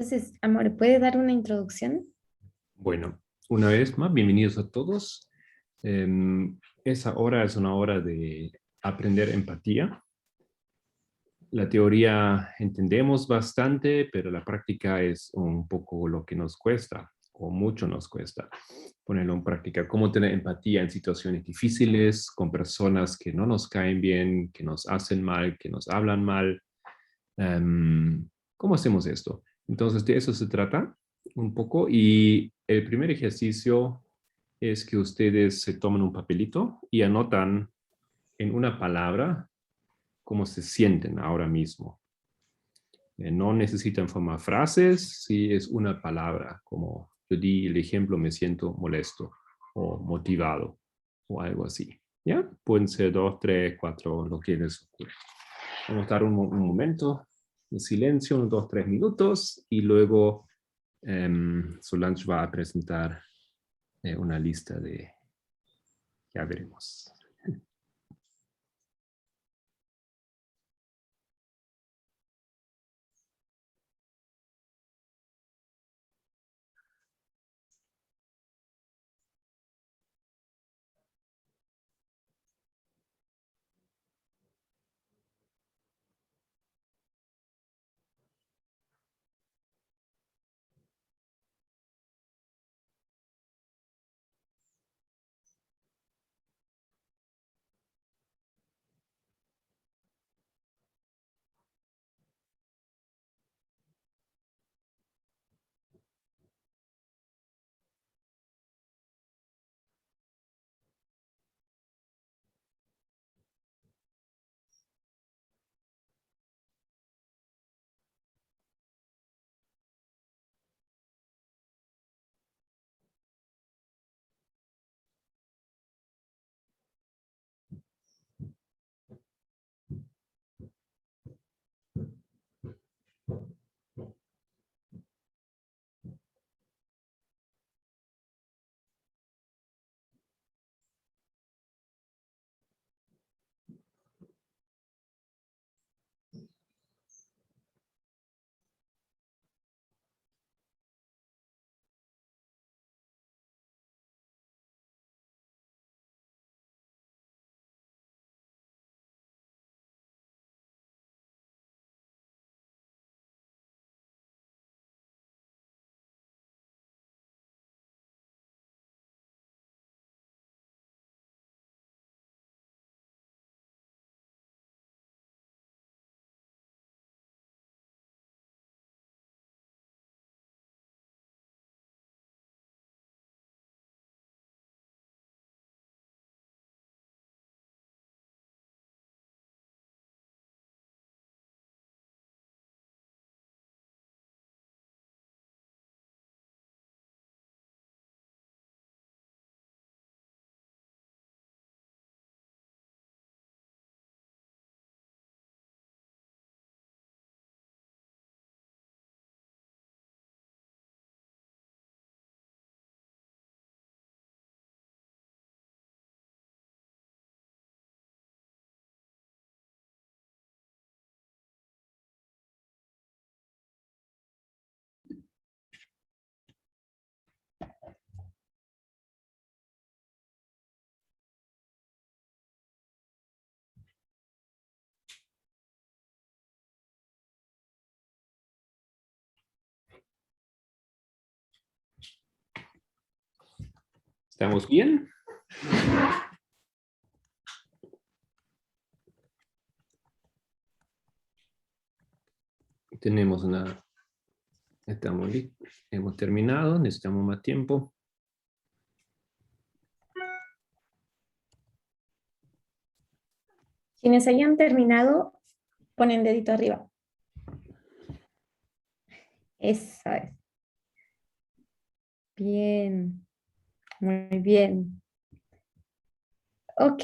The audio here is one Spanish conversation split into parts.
Entonces, amor, ¿puede dar una introducción? Bueno, una vez más, bienvenidos a todos. Esa hora es una hora de aprender empatía. La teoría entendemos bastante, pero la práctica es un poco lo que nos cuesta, o mucho nos cuesta ponerlo en práctica. Cómo tener empatía en situaciones difíciles, con personas que no nos caen bien, que nos hacen mal, que nos hablan mal. ¿Cómo hacemos esto? Entonces, de eso se trata un poco. Y el primer ejercicio es que ustedes se toman un papelito y anotan en una palabra cómo se sienten ahora mismo. No necesitan formar frases, si es una palabra, como yo di el ejemplo, me siento molesto o motivado o algo así. ¿Ya? Pueden ser 2, 3, 4, lo que les ocurra. Vamos a dar un momento de silencio, unos 2, 3 minutos, y luego Solange va a presentar una lista de, ya veremos. ¿Estamos bien? Tenemos una... Estamos listos. Hemos terminado, necesitamos más tiempo. Quienes hayan terminado, ponen dedito arriba. Esa es. Bien, muy bien. Ok,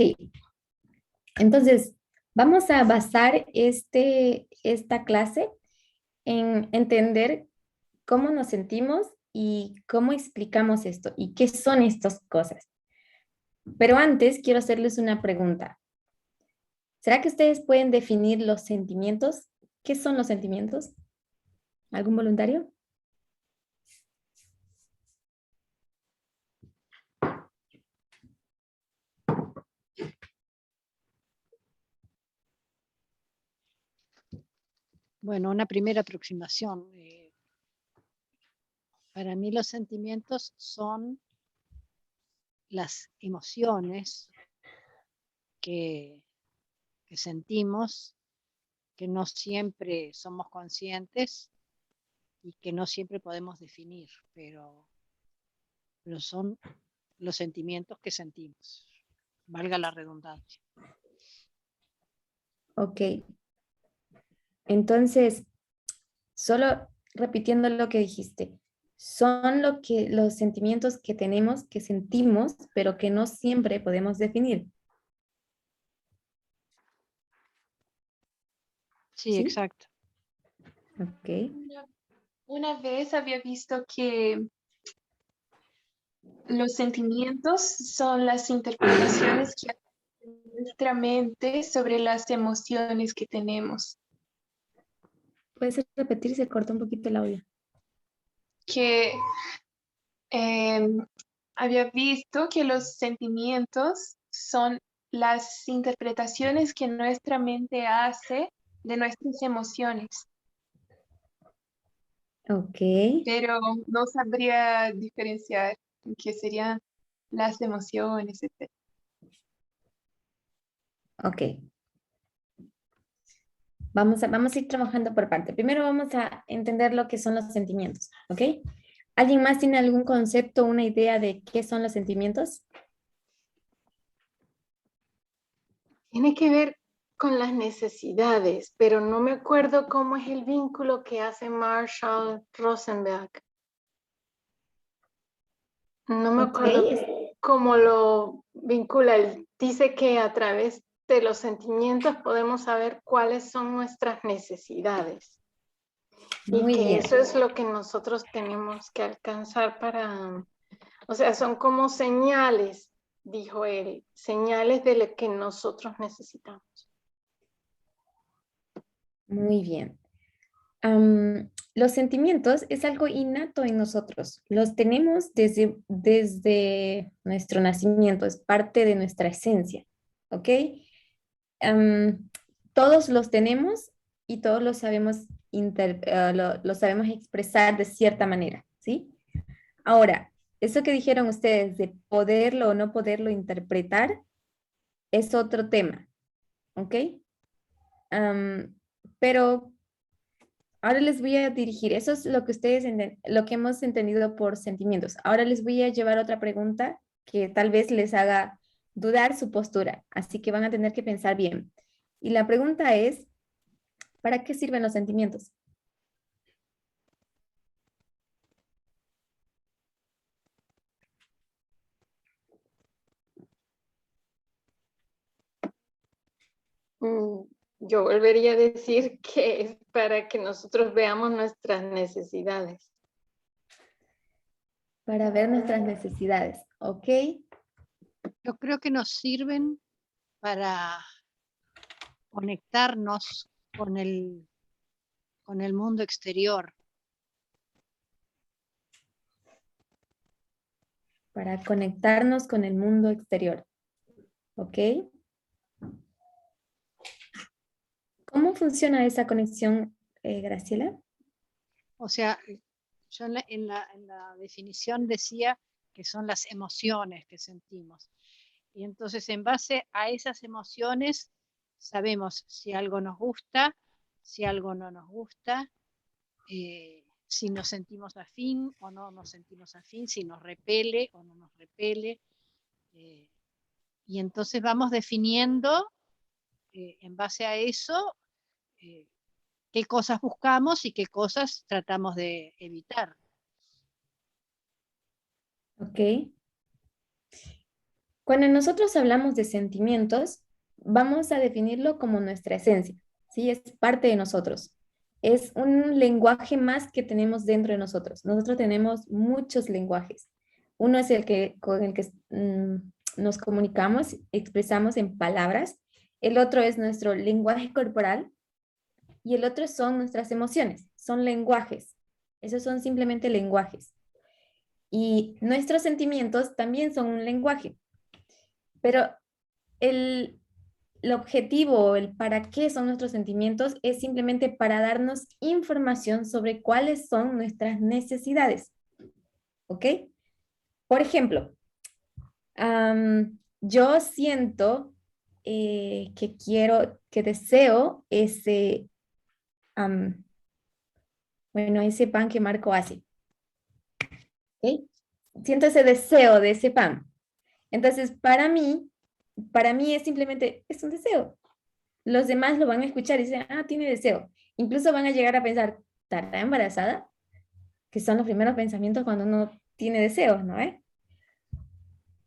entonces vamos a basar esta clase en entender cómo nos sentimos y cómo explicamos esto y qué son estas cosas. Pero antes quiero hacerles una pregunta. ¿Será que ustedes pueden definir los sentimientos? ¿Qué son los sentimientos? ¿Algún voluntario? Bueno, una primera aproximación. Para mí los sentimientos son las emociones que sentimos, que no siempre somos conscientes y que no siempre podemos definir, pero son los sentimientos que sentimos, valga la redundancia. Ok. Entonces, solo repitiendo lo que dijiste, son los sentimientos que tenemos, que sentimos, pero que no siempre podemos definir. Sí, ¿Sí? exacto. Ok. Una vez había visto que los sentimientos son las interpretaciones que hace nuestra mente sobre las emociones que tenemos. ¿Puedes repetir? Se corta un poquito el audio. Que había visto que los sentimientos son las interpretaciones que nuestra mente hace de nuestras emociones, Ok. pero no sabría diferenciar qué serían las emociones, etc. Ok. Vamos a ir trabajando por parte. Primero vamos a entender lo que son los sentimientos, ¿ok? ¿Alguien más tiene algún concepto, una idea de qué son los sentimientos? Tiene que ver con las necesidades, pero no me acuerdo cómo es el vínculo que hace Marshall Rosenberg. No me acuerdo cómo lo vincula. Él dice que a través de los sentimientos podemos saber cuáles son nuestras necesidades. Muy y que bien. eso es lo que nosotros tenemos que alcanzar para, o sea, son como señales, dijo él, señales de lo que nosotros necesitamos. Muy bien. Los sentimientos es algo innato en nosotros. Los tenemos desde nuestro nacimiento, es parte de nuestra esencia, ¿ok? Todos los tenemos y todos los sabemos, lo sabemos expresar de cierta manera, ¿sí? Ahora, eso que dijeron ustedes de poderlo o no poderlo interpretar es otro tema, ¿ok? Pero ahora les voy a dirigir, eso es lo que lo que hemos entendido por sentimientos. Ahora les voy a llevar otra pregunta que tal vez les haga dudar su postura, así que van a tener que pensar bien. Y la pregunta es, ¿para qué sirven los sentimientos? Yo volvería a decir que es para que nosotros veamos nuestras necesidades. Para ver nuestras necesidades, ¿ok? Yo creo que nos sirven para conectarnos con el mundo exterior. Para conectarnos con el mundo exterior, ¿ok? ¿Cómo funciona esa conexión, Graciela? O sea, yo en la definición decía que son las emociones que sentimos. Y entonces en base a esas emociones sabemos si algo nos gusta, si algo no nos gusta, si nos sentimos afín o no nos sentimos afín, si nos repele o no nos repele. Y entonces vamos definiendo en base a eso qué cosas buscamos y qué cosas tratamos de evitar. Ok. Cuando nosotros hablamos de sentimientos, vamos a definirlo como nuestra esencia, ¿sí? Es parte de nosotros. Es un lenguaje más que tenemos dentro de nosotros. Nosotros tenemos muchos lenguajes. Uno es con el que nos comunicamos, expresamos en palabras. El otro es nuestro lenguaje corporal y el otro son nuestras emociones. Son lenguajes. Esos son simplemente lenguajes. Y nuestros sentimientos también son un lenguaje. Pero el objetivo, el para qué son nuestros sentimientos, es simplemente para darnos información sobre cuáles son nuestras necesidades. ¿Ok? Por ejemplo, yo siento que deseo ese, ese pan que Marco hace. ¿Ok? Siento ese deseo de ese pan. Entonces, para mí es simplemente, es un deseo. Los demás lo van a escuchar y dicen, tiene deseo. Incluso van a llegar a pensar, ¿estará embarazada? Que son los primeros pensamientos cuando uno tiene deseos, ¿no?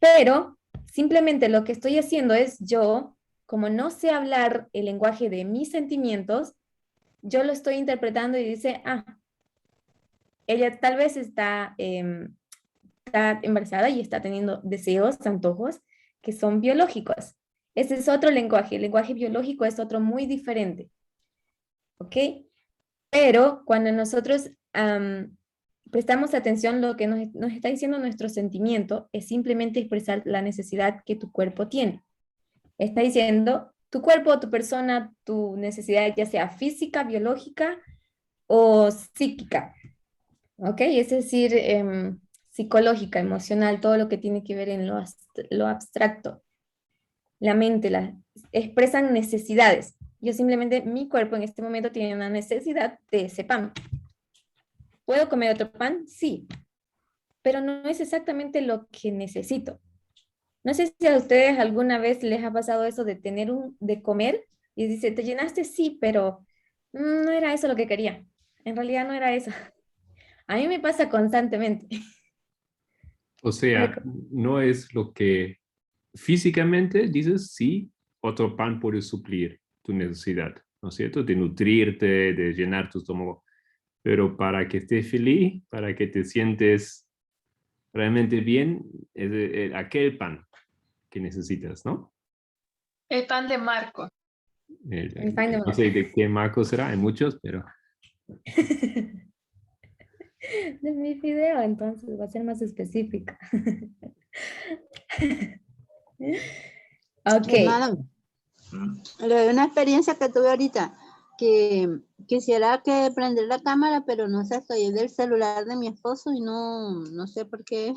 Pero simplemente lo que estoy haciendo es yo, como no sé hablar el lenguaje de mis sentimientos, yo lo estoy interpretando y dice, ella tal vez está embarazada y está teniendo deseos, antojos, que son biológicos. Ese es otro lenguaje. El lenguaje biológico es otro muy diferente. ¿Ok? Pero cuando nosotros prestamos atención, lo que nos está diciendo nuestro sentimiento es simplemente expresar la necesidad que tu cuerpo tiene. Está diciendo tu cuerpo, tu persona, tu necesidad, ya sea física, biológica o psíquica. ¿Ok? Es decir, psicológica, emocional, todo lo que tiene que ver en lo abstracto. La mente, expresan necesidades. Yo simplemente, mi cuerpo en este momento tiene una necesidad de ese pan. ¿Puedo comer otro pan? Sí, pero no es exactamente lo que necesito. No sé si a ustedes alguna vez les ha pasado eso de de comer y dice, ¿te llenaste? Sí, pero no era eso lo que quería. En realidad no era eso. A mí me pasa constantemente. O sea, no es lo que físicamente dices, sí, otro pan puede suplir tu necesidad, ¿no es cierto? De nutrirte, de llenar tu estómago. Pero para que estés feliz, para que te sientes realmente bien, es aquel pan que necesitas, ¿no? El pan de Marco. El pan de No sé de qué marco será, hay muchos, pero... de mi video, entonces va a ser más específica. Ok. Hermano, lo de una experiencia que tuve ahorita, que quisiera que prender la cámara, pero no sé, estoy del celular de mi esposo y no sé por qué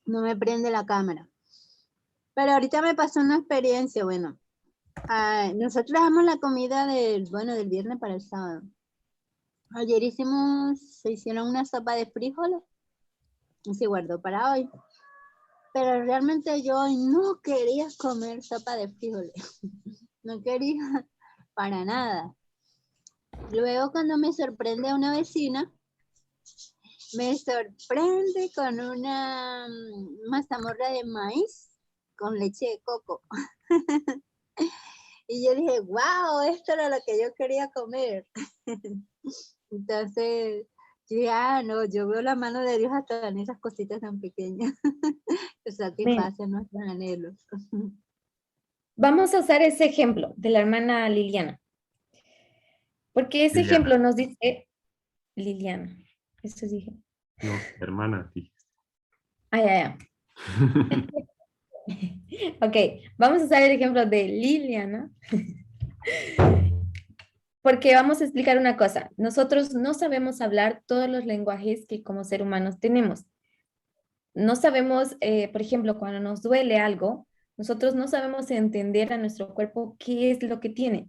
no me prende la cámara. Pero ahorita me pasó una experiencia, bueno, nosotros dejamos la comida del viernes para el sábado. Ayer se hicieron una sopa de frijoles y se guardó para hoy. Pero realmente yo hoy no quería comer sopa de frijoles. No quería para nada. Luego cuando me sorprende una vecina, me sorprende con una mazamorra de maíz con leche de coco. Y yo dije, wow, esto era lo que yo quería comer. Entonces, no, yo veo la mano de Dios hasta en esas cositas tan pequeñas que satisfacen nuestros anhelos. Vamos a usar ese ejemplo de la hermana Liliana. Porque ese ejemplo nos dice Liliana. Eso dije. No, hermana, sí. Ya. Ok, vamos a usar el ejemplo de Liliana. Porque vamos a explicar una cosa. Nosotros no sabemos hablar todos los lenguajes que como ser humanos tenemos. No sabemos, por ejemplo, cuando nos duele algo, nosotros no sabemos entender a nuestro cuerpo qué es lo que tiene.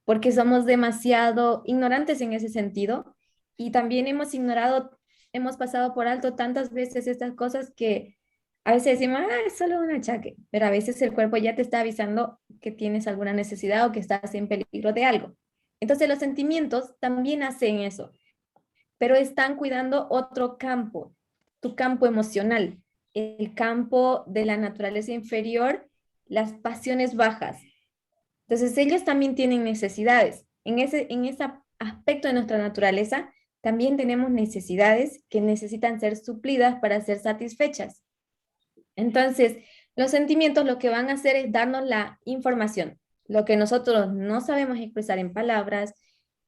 Porque somos demasiado ignorantes en ese sentido y también hemos pasado por alto tantas veces estas cosas que a veces decimos, es solo un achaque, pero a veces el cuerpo ya te está avisando que tienes alguna necesidad o que estás en peligro de algo. Entonces los sentimientos también hacen eso, pero están cuidando otro campo, tu campo emocional, el campo de la naturaleza inferior, las pasiones bajas. Entonces ellos también tienen necesidades. En ese aspecto de nuestra naturaleza, también tenemos necesidades que necesitan ser suplidas para ser satisfechas. Entonces, los sentimientos lo que van a hacer es darnos la información. Lo que nosotros no sabemos expresar en palabras,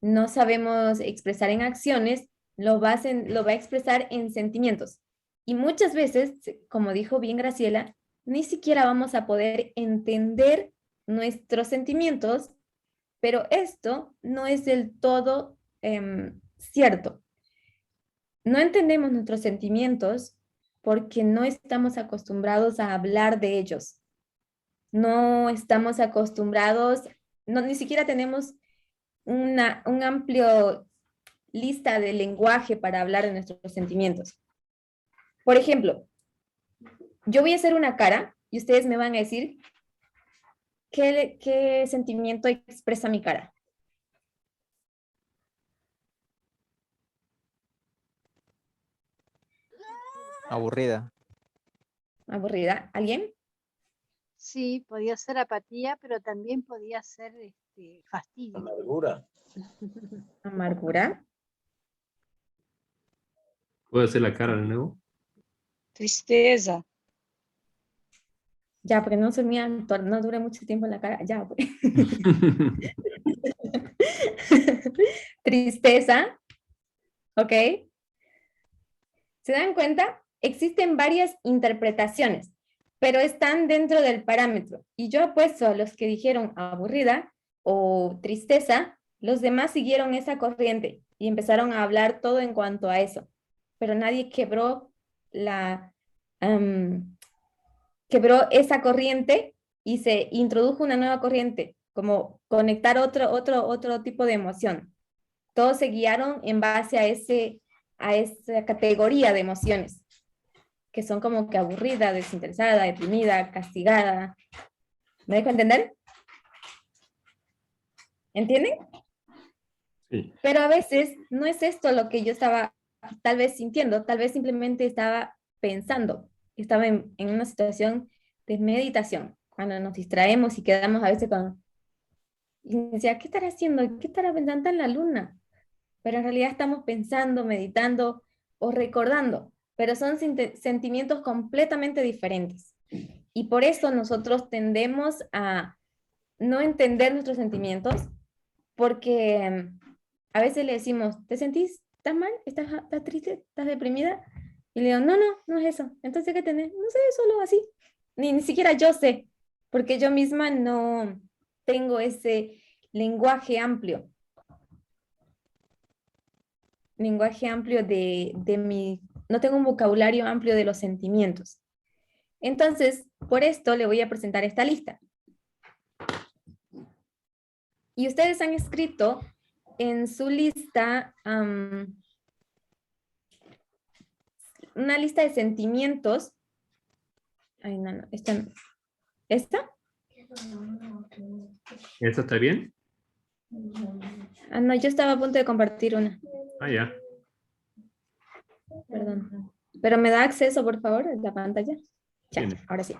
no sabemos expresar en acciones, lo va a expresar en sentimientos. Y muchas veces, como dijo bien Graciela, ni siquiera vamos a poder entender nuestros sentimientos, pero esto no es del todo cierto. No entendemos nuestros sentimientos porque no estamos acostumbrados a hablar de ellos. No estamos acostumbrados, ni siquiera tenemos un amplio lista de lenguaje para hablar de nuestros sentimientos. Por ejemplo, yo voy a hacer una cara y ustedes me van a decir qué sentimiento expresa mi cara. Aburrida. ¿Aburrida? ¿Alguien? Sí, podía ser apatía, pero también podía ser fastidio. Amargura. Amargura. ¿Puedo hacer la cara de nuevo? Tristeza. Ya, porque no soy mía, no dure mucho tiempo en la cara. Ya, pues. Tristeza. ¿Ok? ¿Se dan cuenta? Existen varias interpretaciones, pero están dentro del parámetro. Y yo apuesto a los que dijeron aburrida o tristeza, los demás siguieron esa corriente y empezaron a hablar todo en cuanto a eso. Pero nadie quebró quebró esa corriente y se introdujo una nueva corriente, como conectar otro tipo de emoción. Todos se guiaron en base a esa categoría de emociones, que son como que aburrida, desinteresada, deprimida, castigada. ¿Me dejo entender? ¿Entienden? Sí. Pero a veces no es esto lo que yo estaba tal vez sintiendo, tal vez simplemente estaba pensando, estaba en una situación de meditación, cuando nos distraemos y quedamos a veces con... Y decía, ¿qué estará haciendo? ¿Qué estará pensando en la luna? Pero en realidad estamos pensando, meditando o recordando, pero son sentimientos completamente diferentes. Y por eso nosotros tendemos a no entender nuestros sentimientos, porque a veces le decimos, ¿te sentís? ¿Estás mal? ¿Estás triste? ¿Estás deprimida? Y le digo, no es eso. Entonces, ¿qué tenés? No sé, solo así. Ni siquiera yo sé, porque yo misma no tengo ese lenguaje amplio. Lenguaje amplio no tengo un vocabulario amplio de los sentimientos. Entonces, por esto le voy a presentar esta lista. Y ustedes han escrito en su lista una lista de sentimientos. Ay, no, esta no. ¿Esta? ¿Esta está bien? Ah, no, yo estaba a punto de compartir una. Ah, ya. Perdón. Pero me da acceso, por favor, a la pantalla. Ya, Tiene. ahora sí.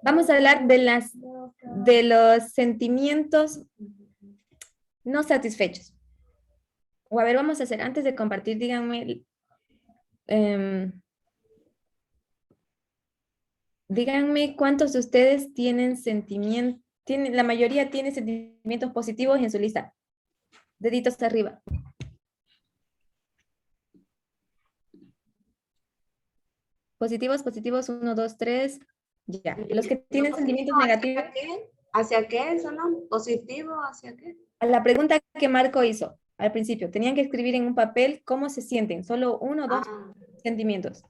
Vamos a hablar de los sentimientos no satisfechos. O a ver, vamos a hacer, antes de compartir, díganme, díganme cuántos de ustedes tienen sentimientos, la mayoría tiene sentimientos positivos en su lista. Deditos arriba. Positivos, 1, 2, 3. Ya. Los que tienen sentimientos negativos. ¿Hacia qué? ¿Solo positivo? ¿Hacia qué? A la pregunta que Marco hizo al principio, tenían que escribir en un papel cómo se sienten, solo 1 o 2 sentimientos.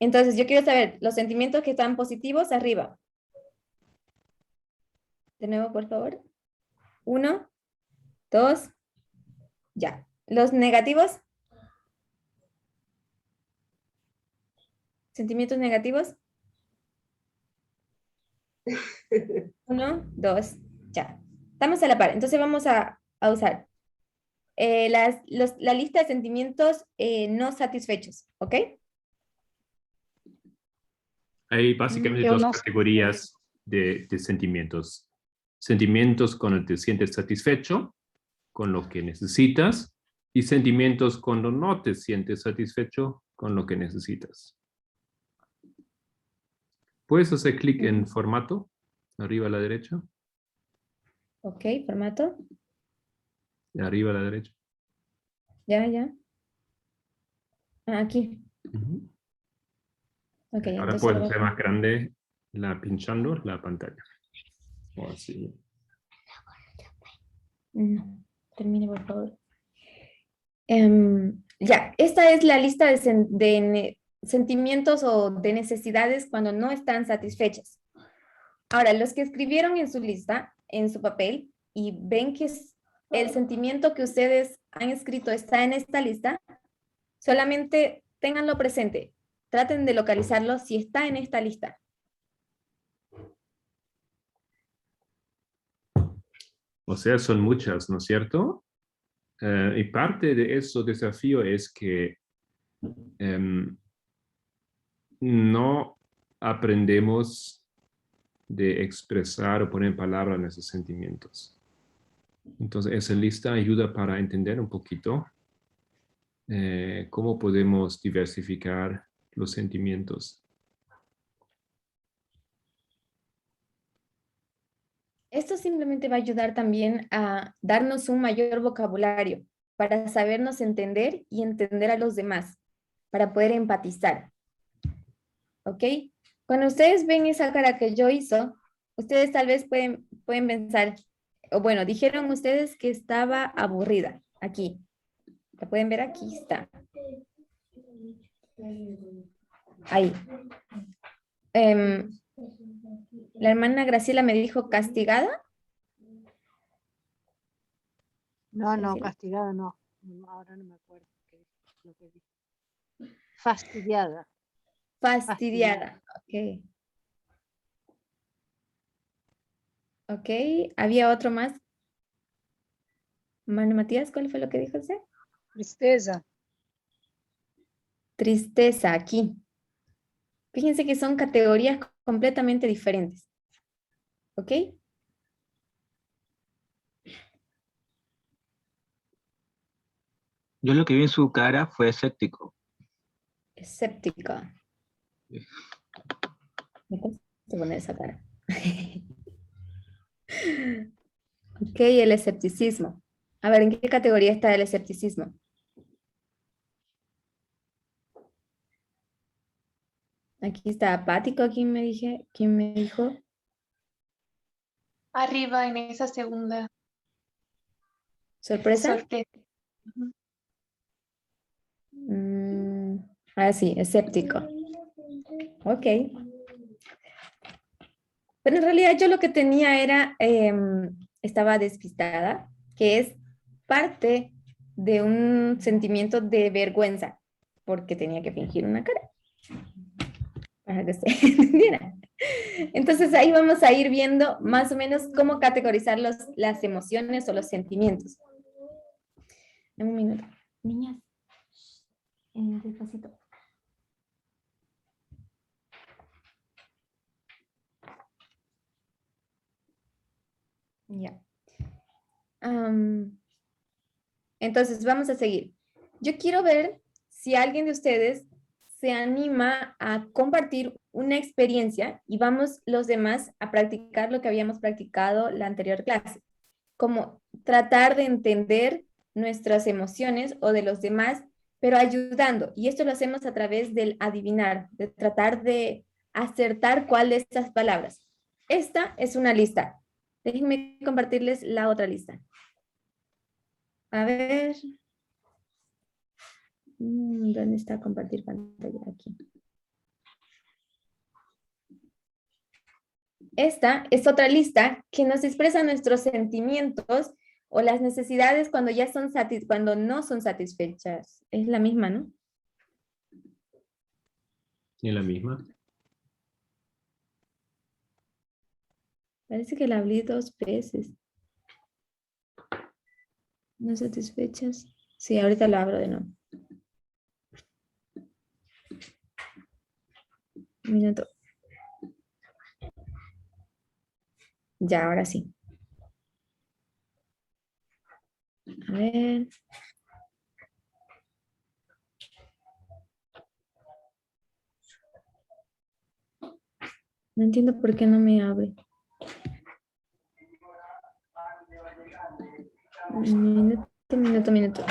Entonces, yo quiero saber los sentimientos que están positivos arriba. De nuevo, por favor. 1, 2, ya. Los negativos. Sentimientos negativos. 1, 2, ya. Estamos a la par. Entonces vamos a usar la lista de sentimientos no satisfechos, ¿ok? Hay básicamente Yo dos no- categorías de sentimientos. Sentimientos cuando te sientes satisfecho con lo que necesitas y sentimientos cuando no te sientes satisfecho con lo que necesitas. ¿Puedes hacer clic en formato? Arriba a la derecha. Ok, formato. Arriba a la derecha. Ya. Ah, aquí. Ujú. Ok, Ahora entonces puedo lo hacer voy a- más grande pinchando la pantalla. O así. Termine, por favor. Ya, esta es la lista de sentimientos o de necesidades cuando no están satisfechas. Ahora, los que escribieron en su lista, en su papel, y ven que el sentimiento que ustedes han escrito está en esta lista, solamente ténganlo presente. Traten de localizarlo si está en esta lista. O sea, son muchas, ¿no es cierto? Y parte de ese desafío es que no aprendemos de expresar o poner en palabras nuestros sentimientos. Entonces, esa lista ayuda para entender un poquito cómo podemos diversificar los sentimientos. Esto simplemente va a ayudar también a darnos un mayor vocabulario para sabernos entender y entender a los demás, para poder empatizar. ¿Ok? Cuando ustedes ven esa cara que yo hizo, ustedes tal vez pueden pensar, o bueno, dijeron ustedes que estaba aburrida. Aquí. ¿La pueden ver? Aquí está. Ahí. La hermana Graciela me dijo castigada. No, Graciela. castigada no. Ahora no me acuerdo lo que dije. Fastidiada. Fastidiada. Ok. Ok. ¿Había otro más? Manu Matías, ¿cuál fue lo que dijo usted? Tristeza. Tristeza, aquí. Fíjense que son categorías completamente diferentes. ¿Ok? Yo lo que vi en su cara fue escéptico. Escéptica. Me cuesta poner esa cara. Ok, el escepticismo. A ver, ¿en qué categoría está el escepticismo? Aquí está apático, ¿quién me dijo? Arriba en esa segunda. ¿Sorpresa? Sorpresa. Ujú. Sí, escéptico. Ok. Pero en realidad yo lo que tenía era, estaba despistada, que es parte de un sentimiento de vergüenza, porque tenía que fingir una cara, para que se entendiera. Entonces ahí vamos a ir viendo más o menos cómo categorizar las emociones o los sentimientos. En un minuto. Niñas, despacito. Ya. Entonces, vamos a seguir. Yo quiero ver si alguien de ustedes se anima a compartir una experiencia y vamos los demás a practicar lo que habíamos practicado la anterior clase, como tratar de entender nuestras emociones o de los demás, pero ayudando. Y esto lo hacemos a través del adivinar, de tratar de acertar cuál de estas palabras. Esta es una lista. Déjenme compartirles la otra lista. A ver. ¿Dónde está compartir pantalla? Aquí. Esta es otra lista que nos expresa nuestros sentimientos o las necesidades cuando ya son cuando no son satisfechas. Es la misma, ¿no? ¿Y la misma? Parece que la abrí 2 veces. ¿No satisfechas? Sí, ahorita la abro de nuevo. Un minuto. Ya, ahora sí. A ver. No entiendo por qué no me abre. Minuto.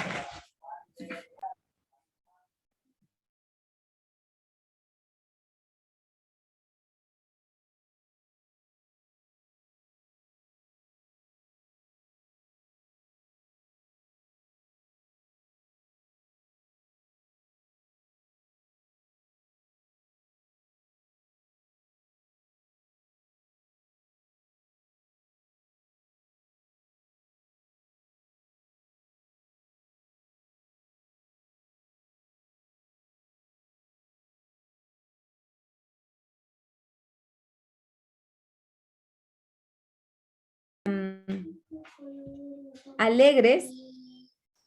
alegres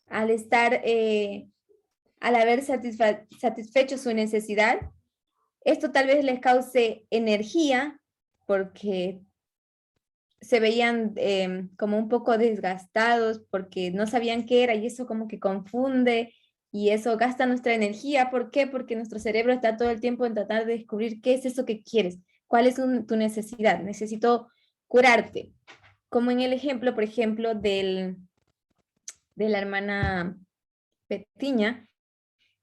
al estar, al haber satisfecho su necesidad. Esto tal vez les cause energía porque se veían como un poco desgastados porque no sabían qué era y eso como que confunde y eso gasta nuestra energía. ¿Por qué? Porque nuestro cerebro está todo el tiempo en tratar de descubrir qué es eso que quieres, cuál es tu necesidad. Necesito curarte. Como en el ejemplo, por ejemplo, de la hermana Petiña,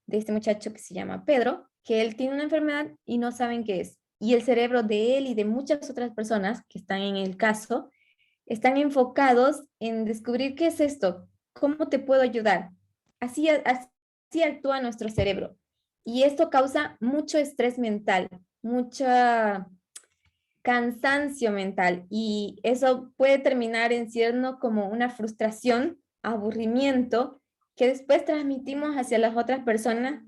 de este muchacho que se llama Pedro, que él tiene una enfermedad y no saben qué es. Y el cerebro de él y de muchas otras personas que están en el caso, están enfocados en descubrir qué es esto, cómo te puedo ayudar. Así actúa nuestro cerebro. Y esto causa mucho estrés mental, mucha cansancio mental y eso puede terminar en siendo como una frustración, aburrimiento que después transmitimos hacia las otras personas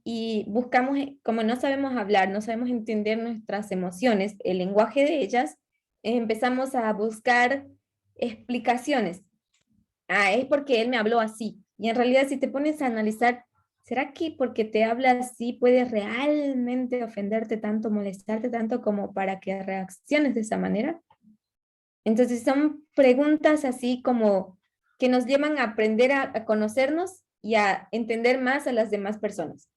y buscamos, como no sabemos hablar, no sabemos entender nuestras emociones, el lenguaje de ellas, empezamos a buscar explicaciones. Ah, es porque él me habló así. Y en realidad si te pones a analizar, ¿será que porque te habla así puede realmente ofenderte tanto, molestarte tanto como para que reacciones de esa manera? Entonces son preguntas así como que nos llevan a aprender a conocernos y a entender más a las demás personas.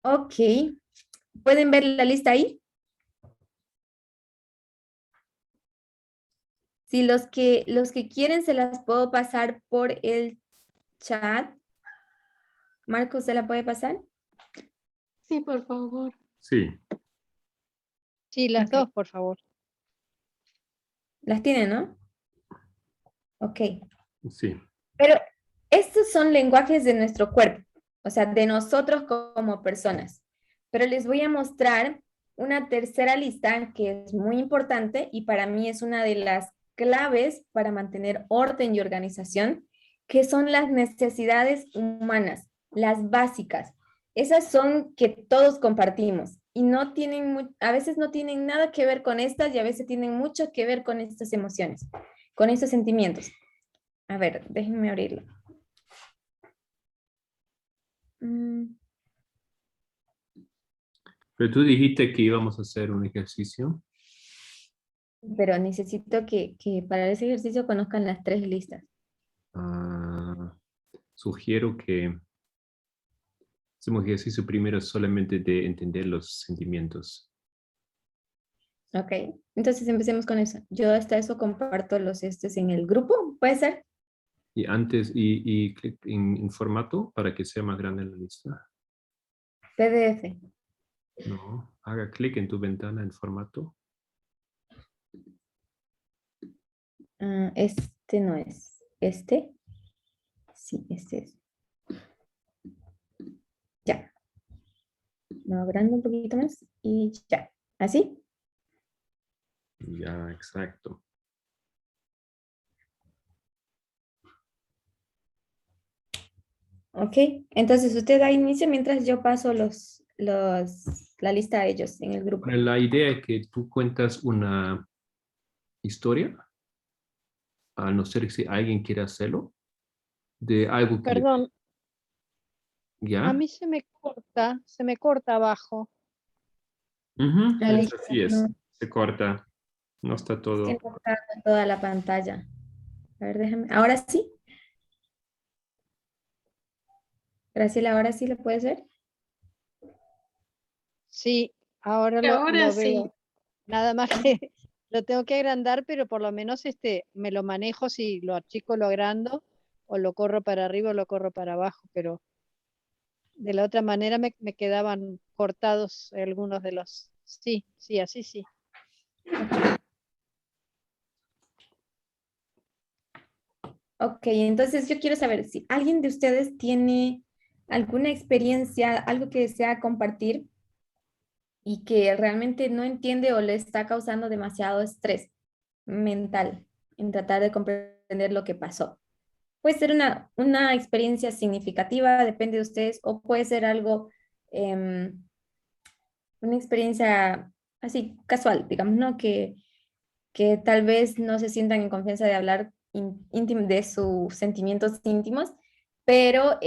Ok. ¿Pueden ver la lista ahí? Si los que quieren se las puedo pasar por el chat. Marcos, ¿se la puede pasar? Sí, por favor. Sí. Sí, las Ok. dos, por favor. Las tienen, ¿no? Ok. Sí. Pero estos son lenguajes de nuestro cuerpo, o sea, de nosotros como personas. Pero les voy a mostrar una tercera lista que es muy importante y para mí es una de las claves para mantener orden y organización, que son las necesidades humanas, las básicas. Esas son que todos compartimos y no tienen, a veces no tienen nada que ver con estas y a veces tienen mucho que ver con estas emociones, con estos sentimientos. A ver, déjenme abrirlo. Pero tú dijiste que íbamos a hacer un ejercicio. Pero necesito que para ese ejercicio conozcan las tres listas. Sugiero que hacemos ejercicio primero solamente de entender los sentimientos. Ok, entonces empecemos con eso. Yo hasta eso comparto los estos en el grupo, ¿puede ser? Y antes, y clic en formato para que sea más grande la lista. PDF. No, haga clic en tu ventana en formato. Este no es. ¿Este? Sí, este es. Ya. Lo agrando un poquito más y ya. ¿Así? Ya, exacto. Ok, entonces usted da inicio mientras yo paso la lista a ellos en el grupo. Bueno, la idea es que tú cuentas una historia, a no ser que si alguien quiera hacerlo, de algo que Perdón, ¿ya? a mí se me corta abajo. Ujú, La lista así es, no se corta, no está todo. estoy mostrando toda la pantalla. A ver, déjame. ¿Ahora sí? Graciela, ¿ahora sí lo puedes ver? Sí, ahora Ahora lo sí. veo. Nada más que lo tengo que agrandar, pero por lo menos me lo manejo si lo achico, lo agrando, o lo corro para arriba o lo corro para abajo, pero de la otra manera me quedaban cortados algunos de los. Sí, sí, así sí. Ok, entonces yo quiero saber si alguien de ustedes tiene alguna experiencia, algo que desea compartir y que realmente no entiende o le está causando demasiado estrés mental en tratar de comprender lo que pasó. Puede ser una experiencia significativa, depende de ustedes, o puede ser algo, una experiencia así casual, digamos, ¿no? Que que tal vez no se sientan en confianza de hablar de sus sentimientos íntimos, pero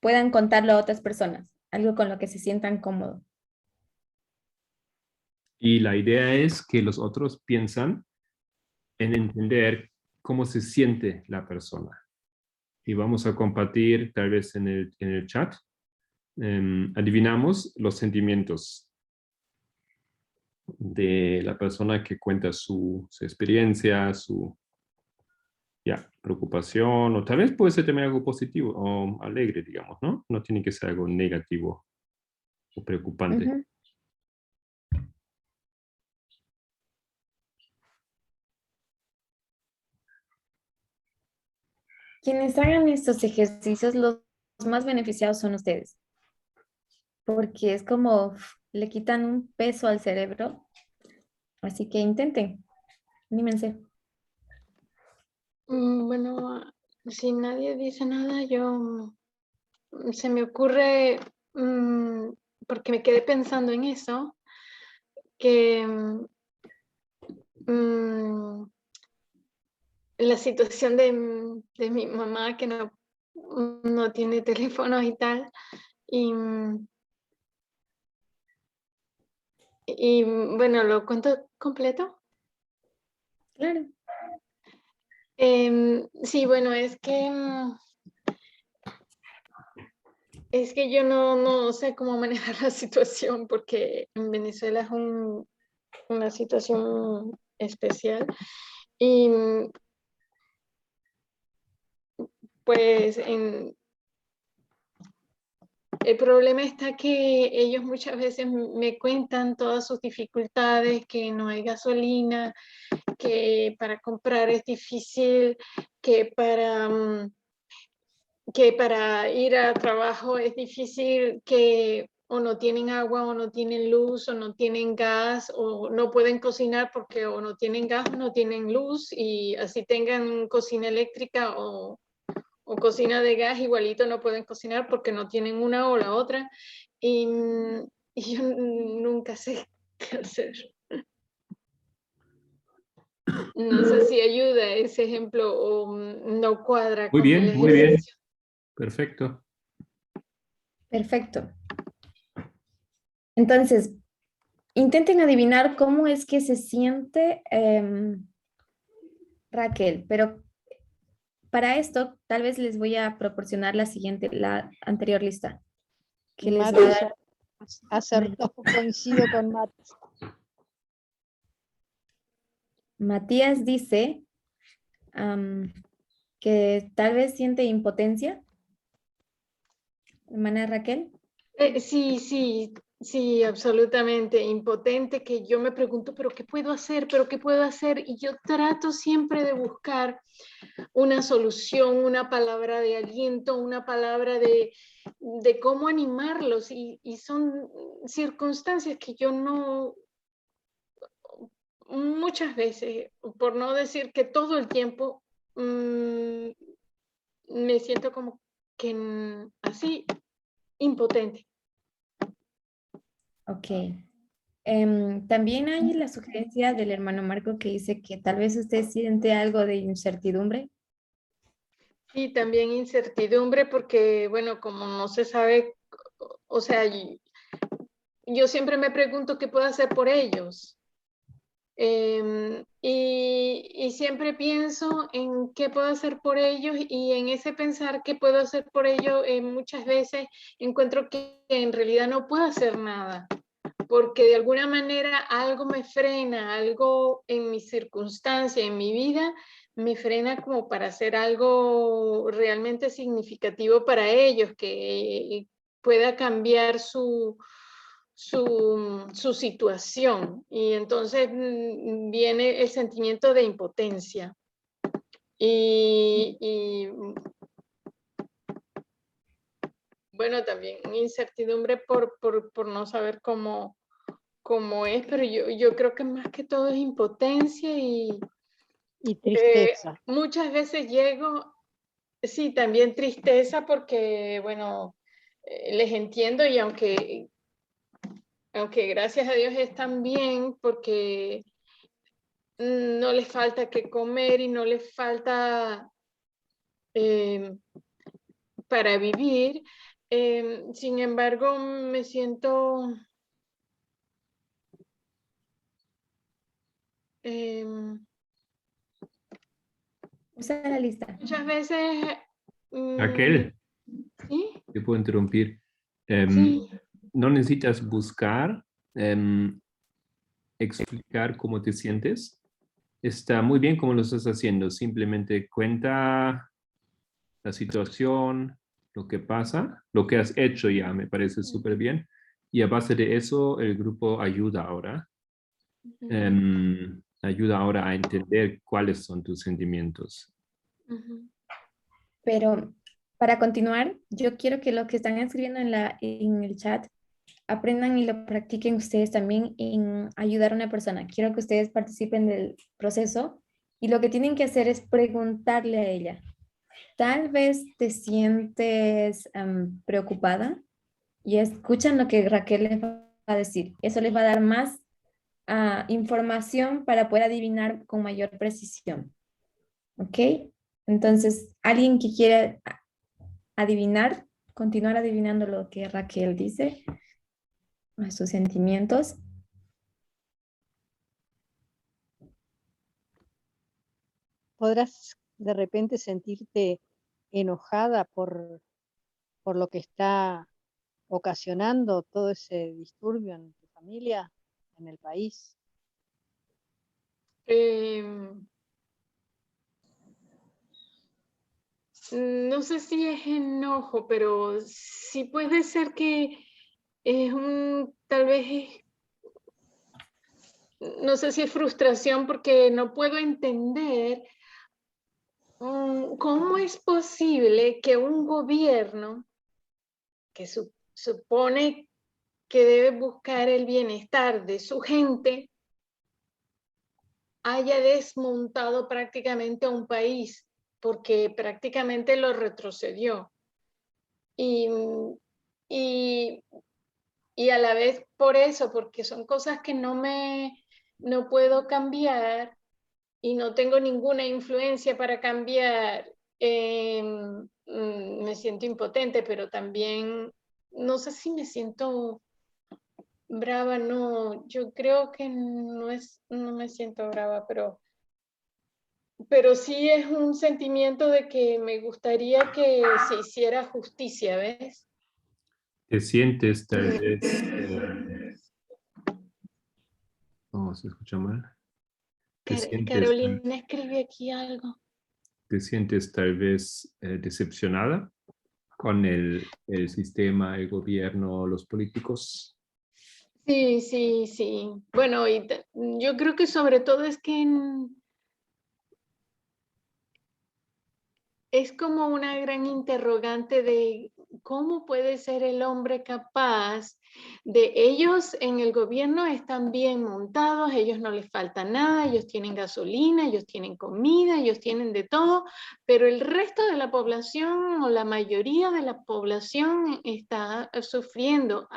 puedan contarlo a otras personas, algo con lo que se sientan cómodos. Y la idea es que los otros piensan en entender cómo se siente la persona. Y vamos a compartir tal vez en el chat. Adivinamos los sentimientos de la persona que cuenta su experiencia, su preocupación, o tal vez puede ser también algo positivo o alegre, digamos, ¿no? No tiene que ser algo negativo o preocupante. Ujú. Quienes hagan estos ejercicios, los más beneficiados son ustedes, porque es como le quitan un peso al cerebro, así que intenten, anímense. Bueno, si nadie dice nada, yo se me ocurre, porque me quedé pensando en eso, que la situación de mi mamá que no tiene teléfono y tal, y bueno, ¿lo cuento completo? Claro. Sí, bueno, es que yo no sé cómo manejar la situación porque en Venezuela es una situación especial y pues el problema está que ellos muchas veces me cuentan todas sus dificultades, que no hay gasolina, que para comprar es difícil, que para ir a trabajo es difícil, que o no tienen agua, o no tienen luz, o no tienen gas, o no pueden cocinar porque o no tienen gas o no tienen luz, y así tengan cocina eléctrica o cocina de gas, igualito no pueden cocinar porque no tienen una o la otra, y yo nunca sé qué hacer. No sé si ayuda ese ejemplo o no cuadra Muy con el bien, muy bien. ejercicio. Perfecto. Perfecto. Entonces, intenten adivinar cómo es que se siente Raquel, pero para esto tal vez les voy a proporcionar la anterior lista, que les va a dar... Acertó, coincido con Mati. Matías dice que tal vez siente impotencia. Hermana Raquel. Sí, absolutamente impotente, que yo me pregunto, ¿pero qué puedo hacer? ¿Pero qué puedo hacer? Y yo trato siempre de buscar una solución, una palabra de aliento, una palabra de cómo animarlos, y son circunstancias que yo no, muchas veces, por no decir que todo el tiempo, me siento como que así, impotente. Ok. También hay la sugerencia del hermano Marco que dice que tal vez usted siente algo de incertidumbre. Sí, también incertidumbre porque, bueno, como no se sabe, o sea, yo siempre me pregunto qué puedo hacer por ellos. Y siempre pienso en qué puedo hacer por ellos, y en ese pensar qué puedo hacer por ellos, muchas veces encuentro que en realidad no puedo hacer nada, porque de alguna manera algo me frena, algo en mi circunstancia, en mi vida, me frena como para hacer algo realmente significativo para ellos, que pueda cambiar su situación. Y entonces viene el sentimiento de impotencia. Y bueno, también incertidumbre por no saber cómo es, pero yo creo que más que todo es impotencia y tristeza. Muchas veces llego, sí, también tristeza porque, bueno, les entiendo, y aunque gracias a Dios están bien, porque no les falta que comer y no les falta para vivir. Sin embargo, me siento Usa la lista. muchas veces... Raquel, ¿sí? te puedo interrumpir. Sí. No necesitas buscar, explicar cómo te sientes. Está muy bien como lo estás haciendo. Simplemente cuenta la situación, lo que pasa, lo que has hecho ya, me parece súper bien. Y a base de eso, el grupo ayuda ahora. Ayuda ahora a entender cuáles son tus sentimientos. Pero para continuar, yo quiero que lo que están escribiendo en el chat aprendan y lo practiquen ustedes también en ayudar a una persona. Quiero que ustedes participen del proceso y lo que tienen que hacer es preguntarle a ella. Tal vez te sientes preocupada y escuchan lo que Raquel les va a decir. Eso les va a dar más información para poder adivinar con mayor precisión. ¿Ok? Entonces, alguien que quiera adivinar, continuar adivinando lo que Raquel dice, sus sentimientos. Podrás de repente sentirte enojada por lo que está ocasionando todo ese disturbio en tu familia, en el país. No sé si es enojo, pero sí puede ser que es tal vez no sé si es frustración porque no puedo entender cómo es posible que un gobierno que supone que debe buscar el bienestar de su gente haya desmontado prácticamente a un país, porque prácticamente lo retrocedió. Y a la vez por eso, porque son cosas que no puedo cambiar y no tengo ninguna influencia para cambiar, me siento impotente, pero también no sé si me siento brava, no, yo creo que no me siento brava, pero sí es un sentimiento de que me gustaría que se hiciera justicia, ¿ves? Te sientes tal vez... oh, se escucha mal. Carolina escribe aquí algo. ¿Te sientes tal vez decepcionada con el sistema, el gobierno, los políticos? Sí, sí, sí. Bueno, yo creo que sobre todo es que es como una gran interrogante de cómo puede ser el hombre capaz de ellos en el gobierno están bien montados, ellos no les falta nada, ellos tienen gasolina, ellos tienen comida, ellos tienen de todo, pero el resto de la población o la mayoría de la población está sufriendo.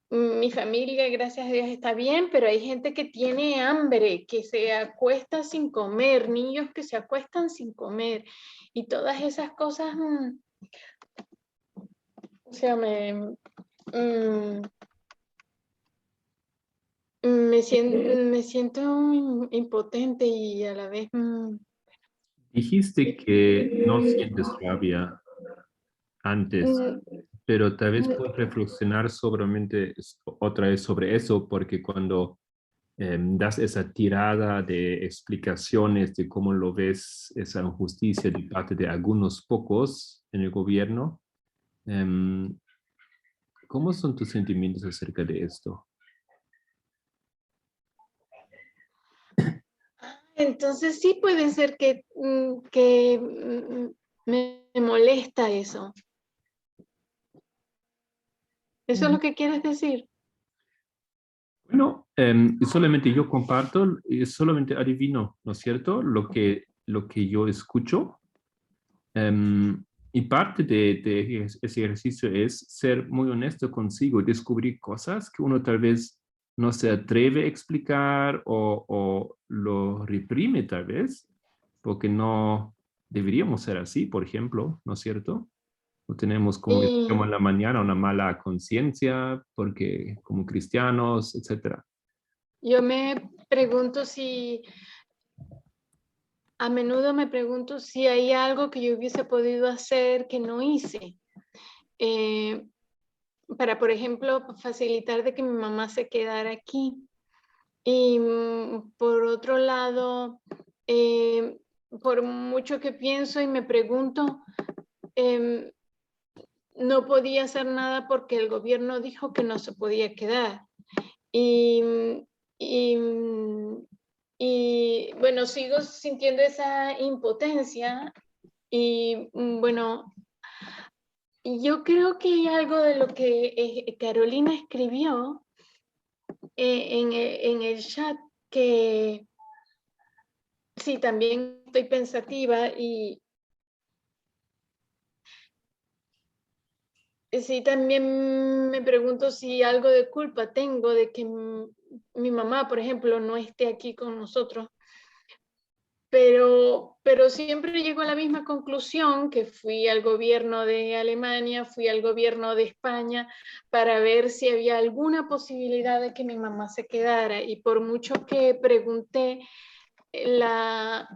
Mi familia, gracias a Dios, está bien, pero hay gente que tiene hambre, que se acuesta sin comer, niños que se acuestan sin comer, y todas esas cosas, o sea, me siento impotente y a la vez... Dijiste que no sientes rabia antes, pero tal vez puedes reflexionar otra vez sobre eso, porque cuando das esa tirada de explicaciones de cómo lo ves, esa injusticia de parte de algunos pocos en el gobierno, ¿cómo son tus sentimientos acerca de esto? Entonces sí puede ser que me molesta eso. ¿Eso es lo que quieres decir? Bueno, solamente yo comparto, solamente adivino, ¿no es cierto? Lo que yo escucho. Y parte de ese ejercicio es ser muy honesto consigo y descubrir cosas que uno tal vez no se atreve a explicar o lo reprime tal vez, porque no deberíamos ser así, por ejemplo, ¿no es cierto? O tenemos, como decíamos en la mañana, una mala conciencia porque como cristianos, etcétera. Yo me pregunto si, a menudo me pregunto si hay algo que yo hubiese podido hacer que no hice. Para, por ejemplo, facilitar de que mi mamá se quedara aquí. Y por otro lado, por mucho que pienso y me pregunto, no podía hacer nada porque el gobierno dijo que no se podía quedar. Y bueno, sigo sintiendo esa impotencia y bueno, yo creo que hay algo de lo que Carolina escribió en el chat que sí, también estoy pensativa y sí, también me pregunto si algo de culpa tengo de que mi mamá, por ejemplo, no esté aquí con nosotros. Pero siempre llego a la misma conclusión, que fui al gobierno de Alemania, fui al gobierno de España para ver si había alguna posibilidad de que mi mamá se quedara. Y por mucho que pregunté, la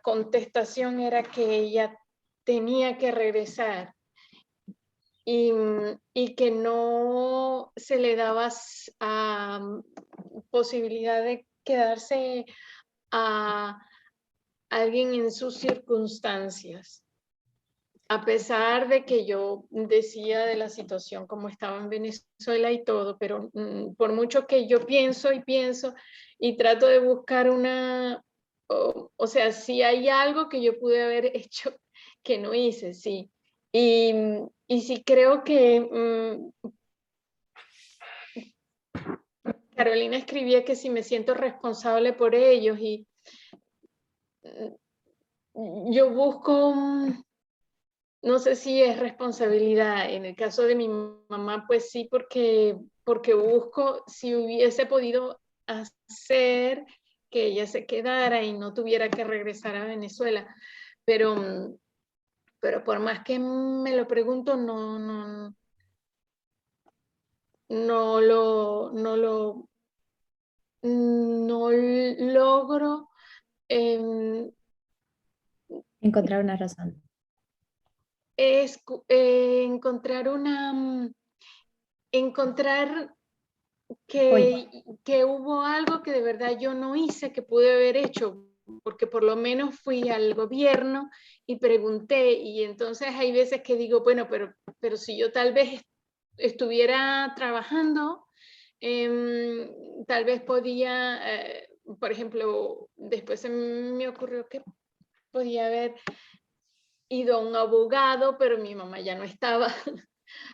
contestación era que ella tenía que regresar y que no se le daba posibilidad de quedarse a alguien en sus circunstancias. A pesar de que yo decía de la situación como estaba en Venezuela y todo, pero por mucho que yo pienso y trato de buscar o sea, si hay algo que yo pude haber hecho que no hice, sí. Y sí creo que Carolina escribía que si me siento responsable por ellos y yo busco, no sé si es responsabilidad. En el caso de mi mamá, pues sí, porque busco si hubiese podido hacer que ella se quedara y no tuviera que regresar a Venezuela. Pero por más que me lo pregunto, no logro Encontrar una razón. encontrar que hubo algo que de verdad yo no hice, que pude haber hecho, porque por lo menos fui al gobierno y pregunté, y entonces hay veces que digo, bueno, pero si yo tal vez estuviera trabajando, tal vez podía, por ejemplo, después se me ocurrió que podía haber ido a un abogado, pero mi mamá ya no estaba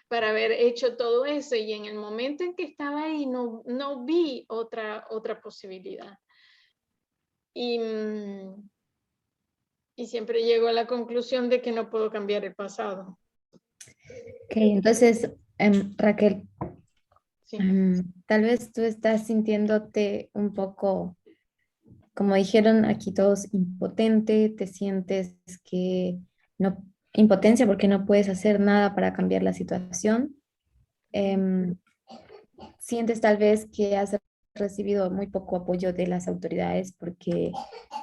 para haber hecho todo eso, y en el momento en que estaba ahí no vi otra posibilidad. Y siempre llego a la conclusión de que no puedo cambiar el pasado. Ok, entonces, Raquel, Sí. tal vez tú estás sintiéndote un poco, como dijeron aquí todos, impotente, te sientes que no, impotencia porque no puedes hacer nada para cambiar la situación. Sientes tal vez que has recibido muy poco apoyo de las autoridades porque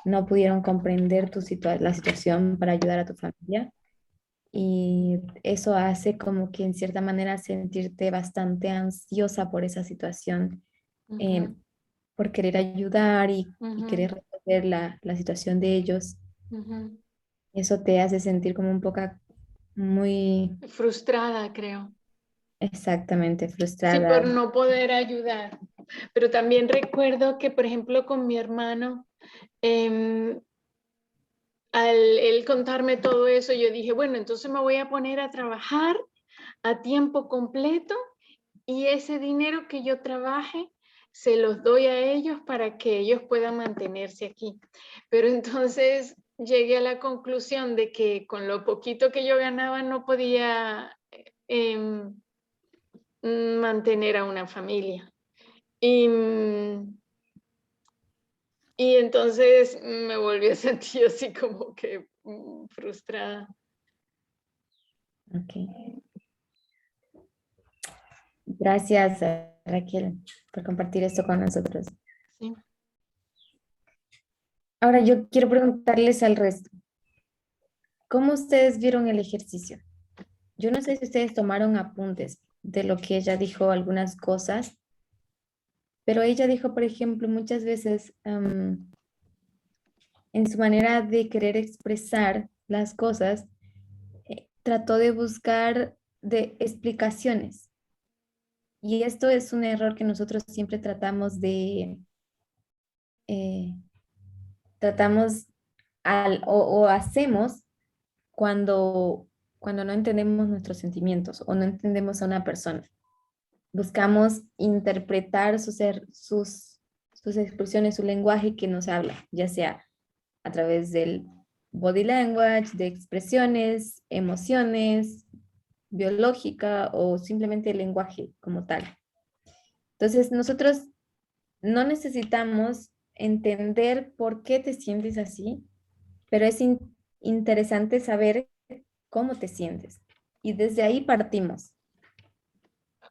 no pudieron comprender la situación para ayudar a tu familia. Y eso hace como que en cierta manera sentirte bastante ansiosa por esa situación, por querer ayudar y querer resolver la situación de ellos. Eso te hace sentir como un poco muy... Frustrada, creo. Exactamente, Sí, frustrada. por no poder ayudar. Pero también recuerdo que, por ejemplo, con mi hermano, al él contarme todo eso, yo dije, bueno, entonces me voy a poner a trabajar a tiempo completo y ese dinero que yo trabaje se los doy a ellos para que ellos puedan mantenerse aquí. Pero entonces llegué a la conclusión de que con lo poquito que yo ganaba no podía mantener a una familia. Y entonces me volví a sentir así como que frustrada. Ok. Gracias, Raquel, por compartir esto con nosotros. Sí. Ahora yo quiero preguntarles al resto. ¿Cómo ustedes vieron el ejercicio? Yo no sé si ustedes tomaron apuntes de lo que ella dijo, algunas cosas, pero ella dijo, por ejemplo, muchas veces en su manera de querer expresar las cosas, trató de buscar de explicaciones. Y esto es un error que nosotros siempre tratamos de, eh, o hacemos cuando no entendemos nuestros sentimientos o no entendemos a una persona. Buscamos interpretar sus expresiones, su lenguaje que nos habla, ya sea a través del body language, de expresiones, emociones, biológica o simplemente el lenguaje como tal. Entonces, nosotros no necesitamos entender por qué te sientes así, pero es interesante saber cómo te sientes. Y desde ahí partimos.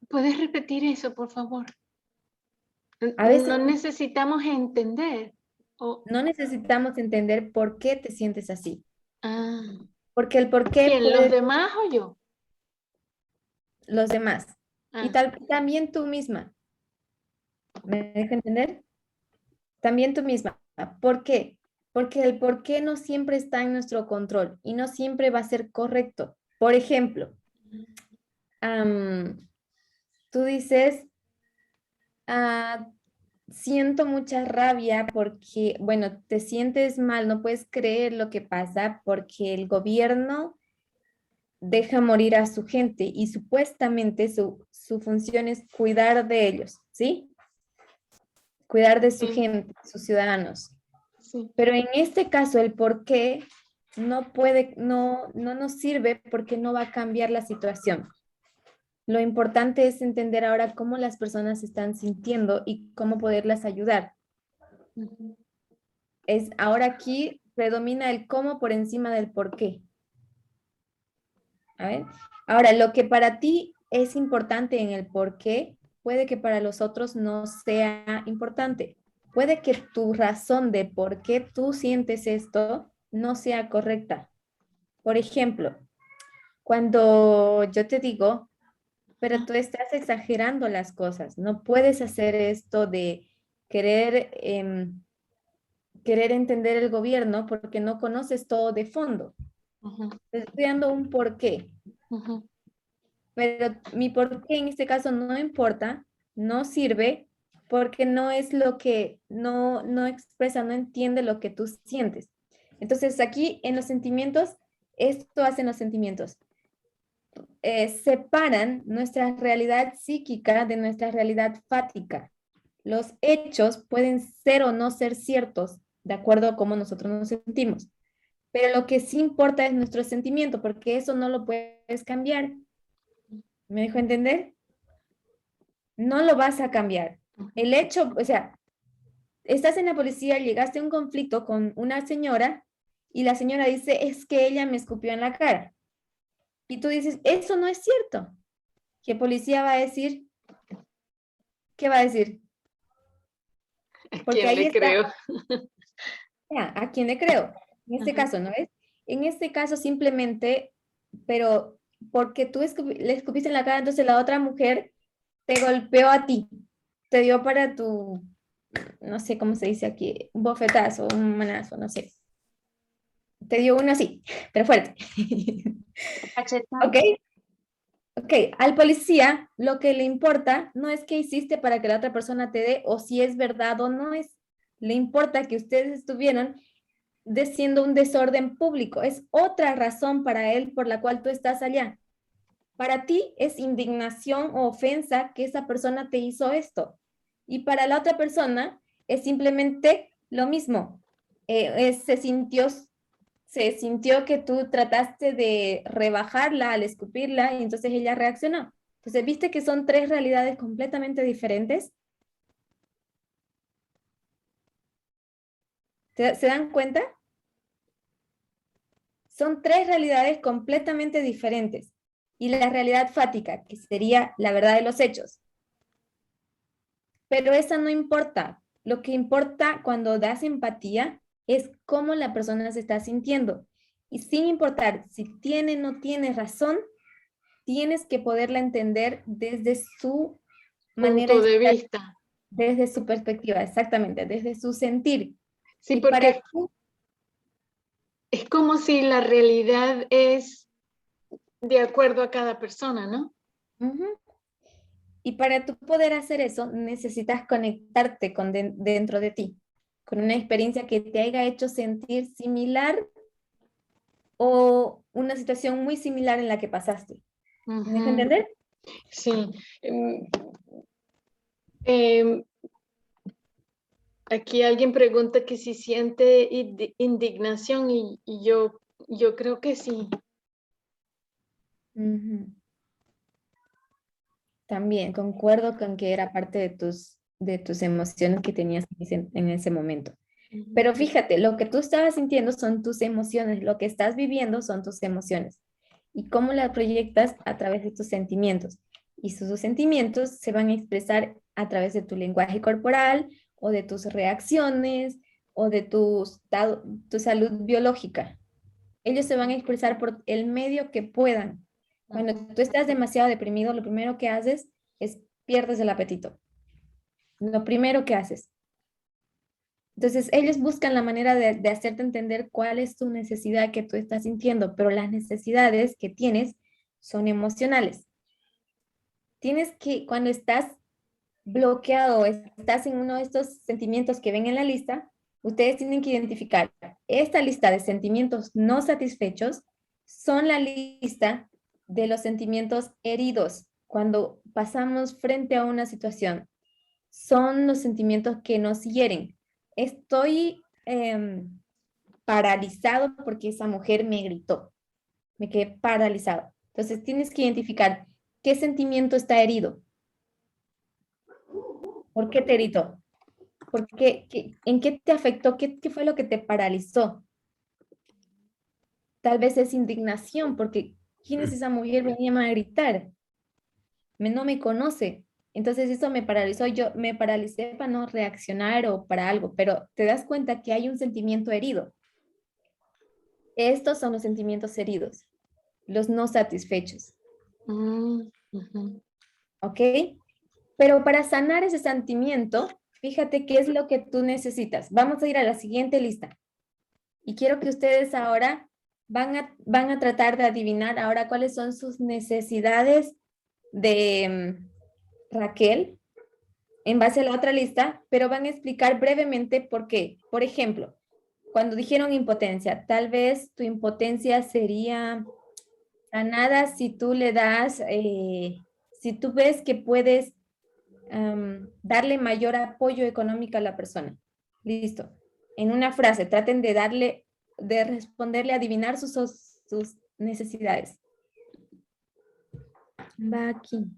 ¿Puedes repetir eso, por favor? A veces No necesitamos entender. no necesitamos entender por qué te sientes así. Porque el por qué ¿Quién, los puede demás o yo? los demás. Y también tú misma. ¿Me dejo entender? También tú misma. ¿Por qué? Porque el por qué no siempre está en nuestro control y no siempre va a ser correcto. Por ejemplo, tú dices, siento mucha rabia porque, bueno, te sientes mal, no puedes creer lo que pasa porque el gobierno deja morir a su gente y supuestamente su función es cuidar de ellos, ¿sí? Cuidar de su gente, sus ciudadanos. Sí. Pero en este caso, el por qué no nos sirve porque no va a cambiar la situación. Lo importante es entender ahora cómo las personas se están sintiendo y cómo poderlas ayudar. Ahora aquí predomina el cómo por encima del por qué. A ver. Ahora, lo que para ti es importante en el por qué, puede que para los otros no sea importante. Puede que tu razón de por qué tú sientes esto no sea correcta. Por ejemplo, cuando yo te digo, pero tú estás exagerando las cosas, no puedes hacer esto de querer, querer entender el gobierno porque no conoces todo de fondo. Te estoy dando un porqué. Pero mi porqué en este caso no importa, no sirve, porque no es lo que, no expresa, no entiende lo que tú sientes. Entonces aquí en los sentimientos, esto hacen los sentimientos. Separan nuestra realidad psíquica de nuestra realidad fática. Los hechos pueden ser o no ser ciertos, de acuerdo a cómo nosotros nos sentimos. Pero lo que sí importa es nuestro sentimiento, porque eso no lo puedes cambiar. ¿Me dejo entender? No lo vas a cambiar. El hecho, o sea, estás en la policía, llegaste a un conflicto con una señora y la señora dice, es que ella me escupió en la cara. Y tú dices, eso no es cierto. ¿Qué policía va a decir? ¿Qué va a decir? Porque ¿Quién ahí le está. creo? ¿A quién le creo? En este caso, ¿no es? En este caso simplemente, pero porque tú le escupiste en la cara, entonces la otra mujer te golpeó a ti, te dio para tu, no sé cómo se dice aquí, un bofetazo, un manazo, no sé. Te dio uno así, pero fuerte. ¿Ok? Ok, al policía lo que le importa no es qué hiciste para que la otra persona te dé o si es verdad o no es. Le importa que ustedes estuvieron siendo un desorden público. Es otra razón para él por la cual tú estás allá. Para ti es indignación o ofensa que esa persona te hizo esto. Y para la otra persona es simplemente lo mismo. Se sintió que tú trataste de rebajarla al escupirla y entonces ella reaccionó. Entonces, ¿viste que son tres realidades completamente diferentes? ¿Se dan cuenta? Son tres realidades completamente diferentes. Y la realidad fática, que sería la verdad de los hechos. Pero esa no importa. Lo que importa cuando das empatía es cómo la persona se está sintiendo. Y sin importar si tiene o no tiene razón, tienes que poderla entender desde su manera Punto de estar, vista. desde su perspectiva, exactamente, desde su sentir. Sí, Y para porque tú, es como si la realidad es de acuerdo a cada persona, ¿no? ujú. Y para tú poder hacer eso, necesitas conectarte con dentro de ti, con una experiencia que te haya hecho sentir similar o una situación muy similar en la que pasaste. ¿Me dejo Ujú. entender? Sí. Em, aquí alguien pregunta que si siente indignación y yo creo que sí. Ujú. También concuerdo con que era parte de tus emociones que tenías en ese momento. Pero fíjate, lo que tú estabas sintiendo son tus emociones, lo que estás viviendo son tus emociones. Y cómo las proyectas a través de tus sentimientos. Y sus sentimientos se van a expresar a través de tu lenguaje corporal o de tus reacciones o de tu salud biológica. Ellos se van a expresar por el medio que puedan. Cuando tú estás demasiado deprimido, lo primero que haces es pierdes el apetito. Lo primero que haces. Entonces, ellos buscan la manera de hacerte entender cuál es tu necesidad que tú estás sintiendo, pero las necesidades que tienes son emocionales. Tienes que, cuando estás bloqueado, estás en uno de estos sentimientos que ven en la lista, ustedes tienen que identificar esta lista de sentimientos no satisfechos son la lista de los sentimientos heridos cuando pasamos frente a una situación. Son los sentimientos que nos hieren. Estoy paralizado porque esa mujer me gritó. Me quedé paralizado. Entonces tienes que identificar qué sentimiento está herido. ¿Por qué te gritó? ¿En qué te afectó? ¿Qué fue lo que te paralizó? Tal vez es indignación, porque ¿quién es esa mujer? Venía a gritar. No me conoce. Entonces eso me paralizó. Yo me paralicé para no reaccionar o para algo, pero te das cuenta que hay un sentimiento herido. Estos son los sentimientos heridos, los no satisfechos. ¿Ok? Pero para sanar ese sentimiento, fíjate qué es lo que tú necesitas. Vamos a ir a la siguiente lista. Y quiero que ustedes ahora van a tratar de adivinar ahora cuáles son sus necesidades de Raquel en base a la otra lista, pero van a explicar brevemente por qué. Por ejemplo, cuando dijeron impotencia, tal vez tu impotencia sería sanada si tú le das, si tú ves que puedes darle mayor apoyo económico a la persona. Listo. En una frase, traten de responderle, adivinar sus necesidades. Va aquí.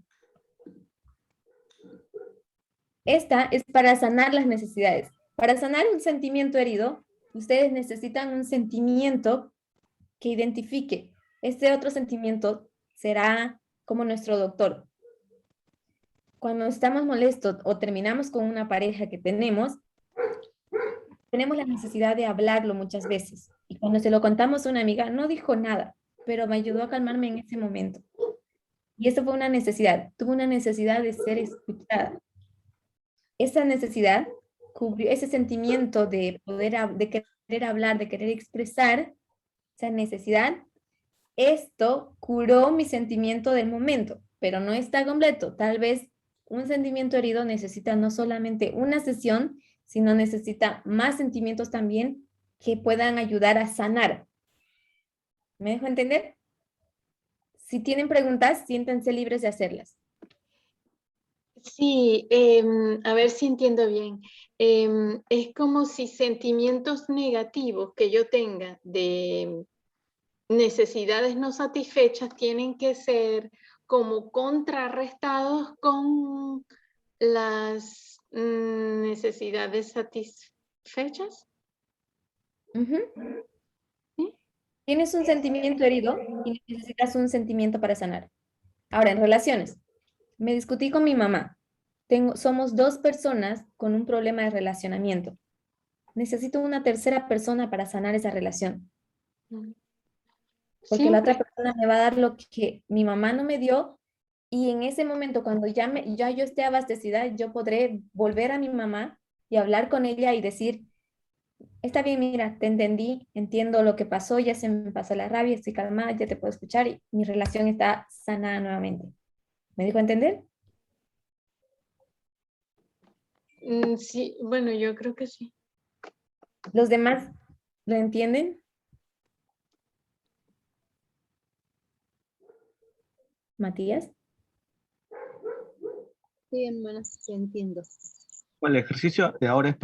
Esta es para sanar las necesidades. Para sanar un sentimiento herido, ustedes necesitan un sentimiento que identifique. Este otro sentimiento será como nuestro doctor. Cuando estamos molestos o terminamos con una pareja que tenemos la necesidad de hablarlo muchas veces. Y cuando se lo contamos a una amiga, no dijo nada, pero me ayudó a calmarme en ese momento. Y eso fue una necesidad. Tuve una necesidad de ser escuchada. Esa necesidad cubrió ese sentimiento de de querer hablar, de querer expresar esa necesidad. Esto curó mi sentimiento del momento, pero no está completo. Tal vez un sentimiento herido necesita no solamente una sesión, sino necesita más sentimientos también que puedan ayudar a sanar. ¿Me dejo entender? Si tienen preguntas, siéntense libres de hacerlas. Sí, a ver si entiendo bien. Es como si sentimientos negativos que yo tenga de necesidades no satisfechas tienen que ser como contrarrestados con las necesidades satisfechas. Ujú. ¿Sí? Tienes un sentimiento herido y necesitas un sentimiento para sanar. Ahora, en relaciones, me discutí con mi mamá. Somos dos personas con un problema de relacionamiento. Necesito una tercera persona para sanar esa relación, porque la otra Siempre. persona me va a dar lo que mi mamá no me dio y en ese momento, cuando ya yo esté abastecida, yo podré volver a mi mamá y hablar con ella y decir, está bien, mira, te entendí, entiendo lo que pasó, ya se me pasó la rabia, estoy calmada, ya te puedo escuchar y mi relación está sanada nuevamente. ¿Me dijo entender? Sí, bueno, yo creo que sí. ¿Los demás lo entienden? Matías. Sí, hermana, sí entiendo. Bueno, el ejercicio de ahora es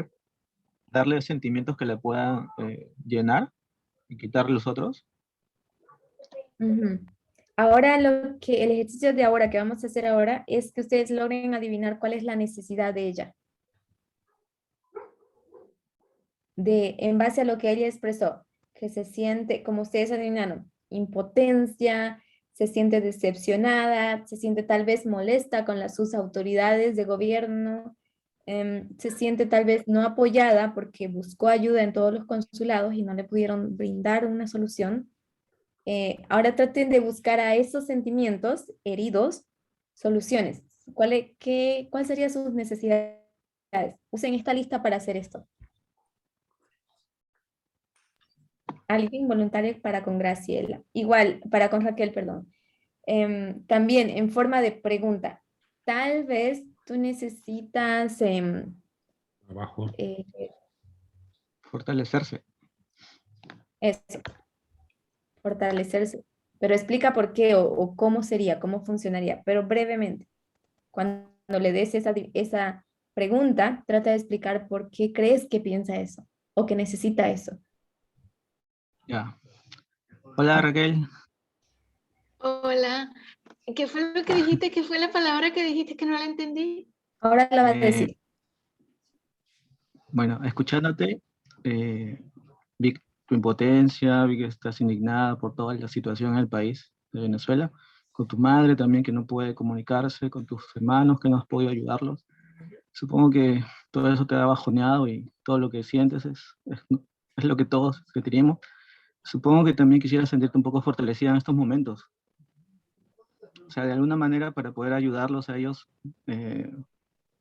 darle sentimientos que le puedan llenar y quitarle los otros. Ujú. Ahora el ejercicio de ahora que vamos a hacer ahora es que ustedes logren adivinar cuál es la necesidad de ella. En base a lo que ella expresó, que se siente, como ustedes adivinaron, impotencia, se siente decepcionada, se siente tal vez molesta con sus autoridades de gobierno, se siente tal vez no apoyada porque buscó ayuda en todos los consulados y no le pudieron brindar una solución. Ahora traten de buscar a esos sentimientos heridos soluciones. ¿Cuál serían sus necesidades? Usen esta lista para hacer esto. Alguien voluntario para con Graciela. Igual, para con Raquel, perdón. También en forma de pregunta. Tal vez tú necesitas Abajo. Fortalecerse. eso, fortalecerse. Pero explica por qué o cómo sería, cómo funcionaría, pero brevemente. Cuando le des esa pregunta, trata de explicar por qué crees que piensa eso o que necesita eso. Ya. Hola Raquel. Hola. ¿Qué fue lo que dijiste? ¿Qué fue la palabra que dijiste que no la entendí? Ahora la va a decir. Bueno, escuchándote, vi tu impotencia, vi que estás indignada por toda la situación en el país de Venezuela, con tu madre también que no puede comunicarse, con tus hermanos que no has podido ayudarlos. Supongo que todo eso te ha bajoneado y todo lo que sientes es lo que todos sentimos. Supongo que también quisieras sentirte un poco fortalecida en estos momentos. O sea, de alguna manera para poder ayudarlos a ellos,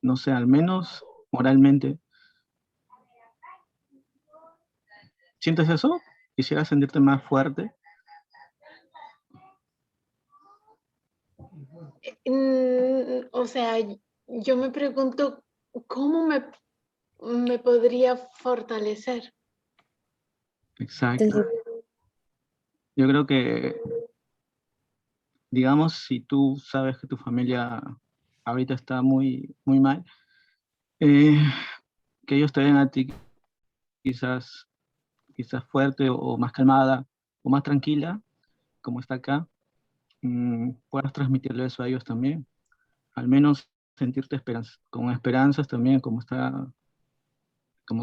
no sé, al menos moralmente. ¿Sientes eso? ¿Quisieras sentirte más fuerte? O sea, yo me pregunto, ¿cómo me podría fortalecer? Exacto. Entonces, Yo creo que, digamos, si tú sabes que tu familia ahorita está muy, muy mal, eh, que ellos te ven a ti quizás, quizás fuerte o más calmada o más tranquila, como está acá, puedas transmitirle eso a ellos también. Al menos sentirte con esperanzas también, como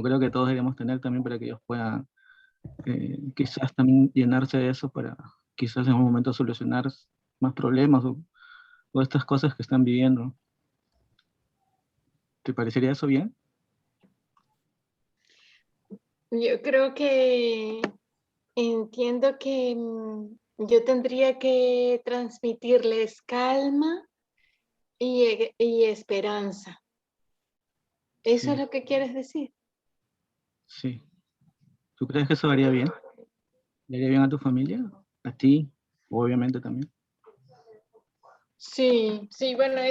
creo que todos debemos tener también para que ellos puedan quizás también llenarse de eso para quizás en un momento solucionar más problemas o estas cosas que están viviendo. ¿Te parecería eso bien? Yo creo que entiendo que yo tendría que transmitirles calma y esperanza. ¿Eso es Sí, lo que quieres decir? sí. ¿Tú crees que eso haría bien? ¿Le haría bien a tu familia? ¿A ti? Obviamente también. Sí, sí, bueno,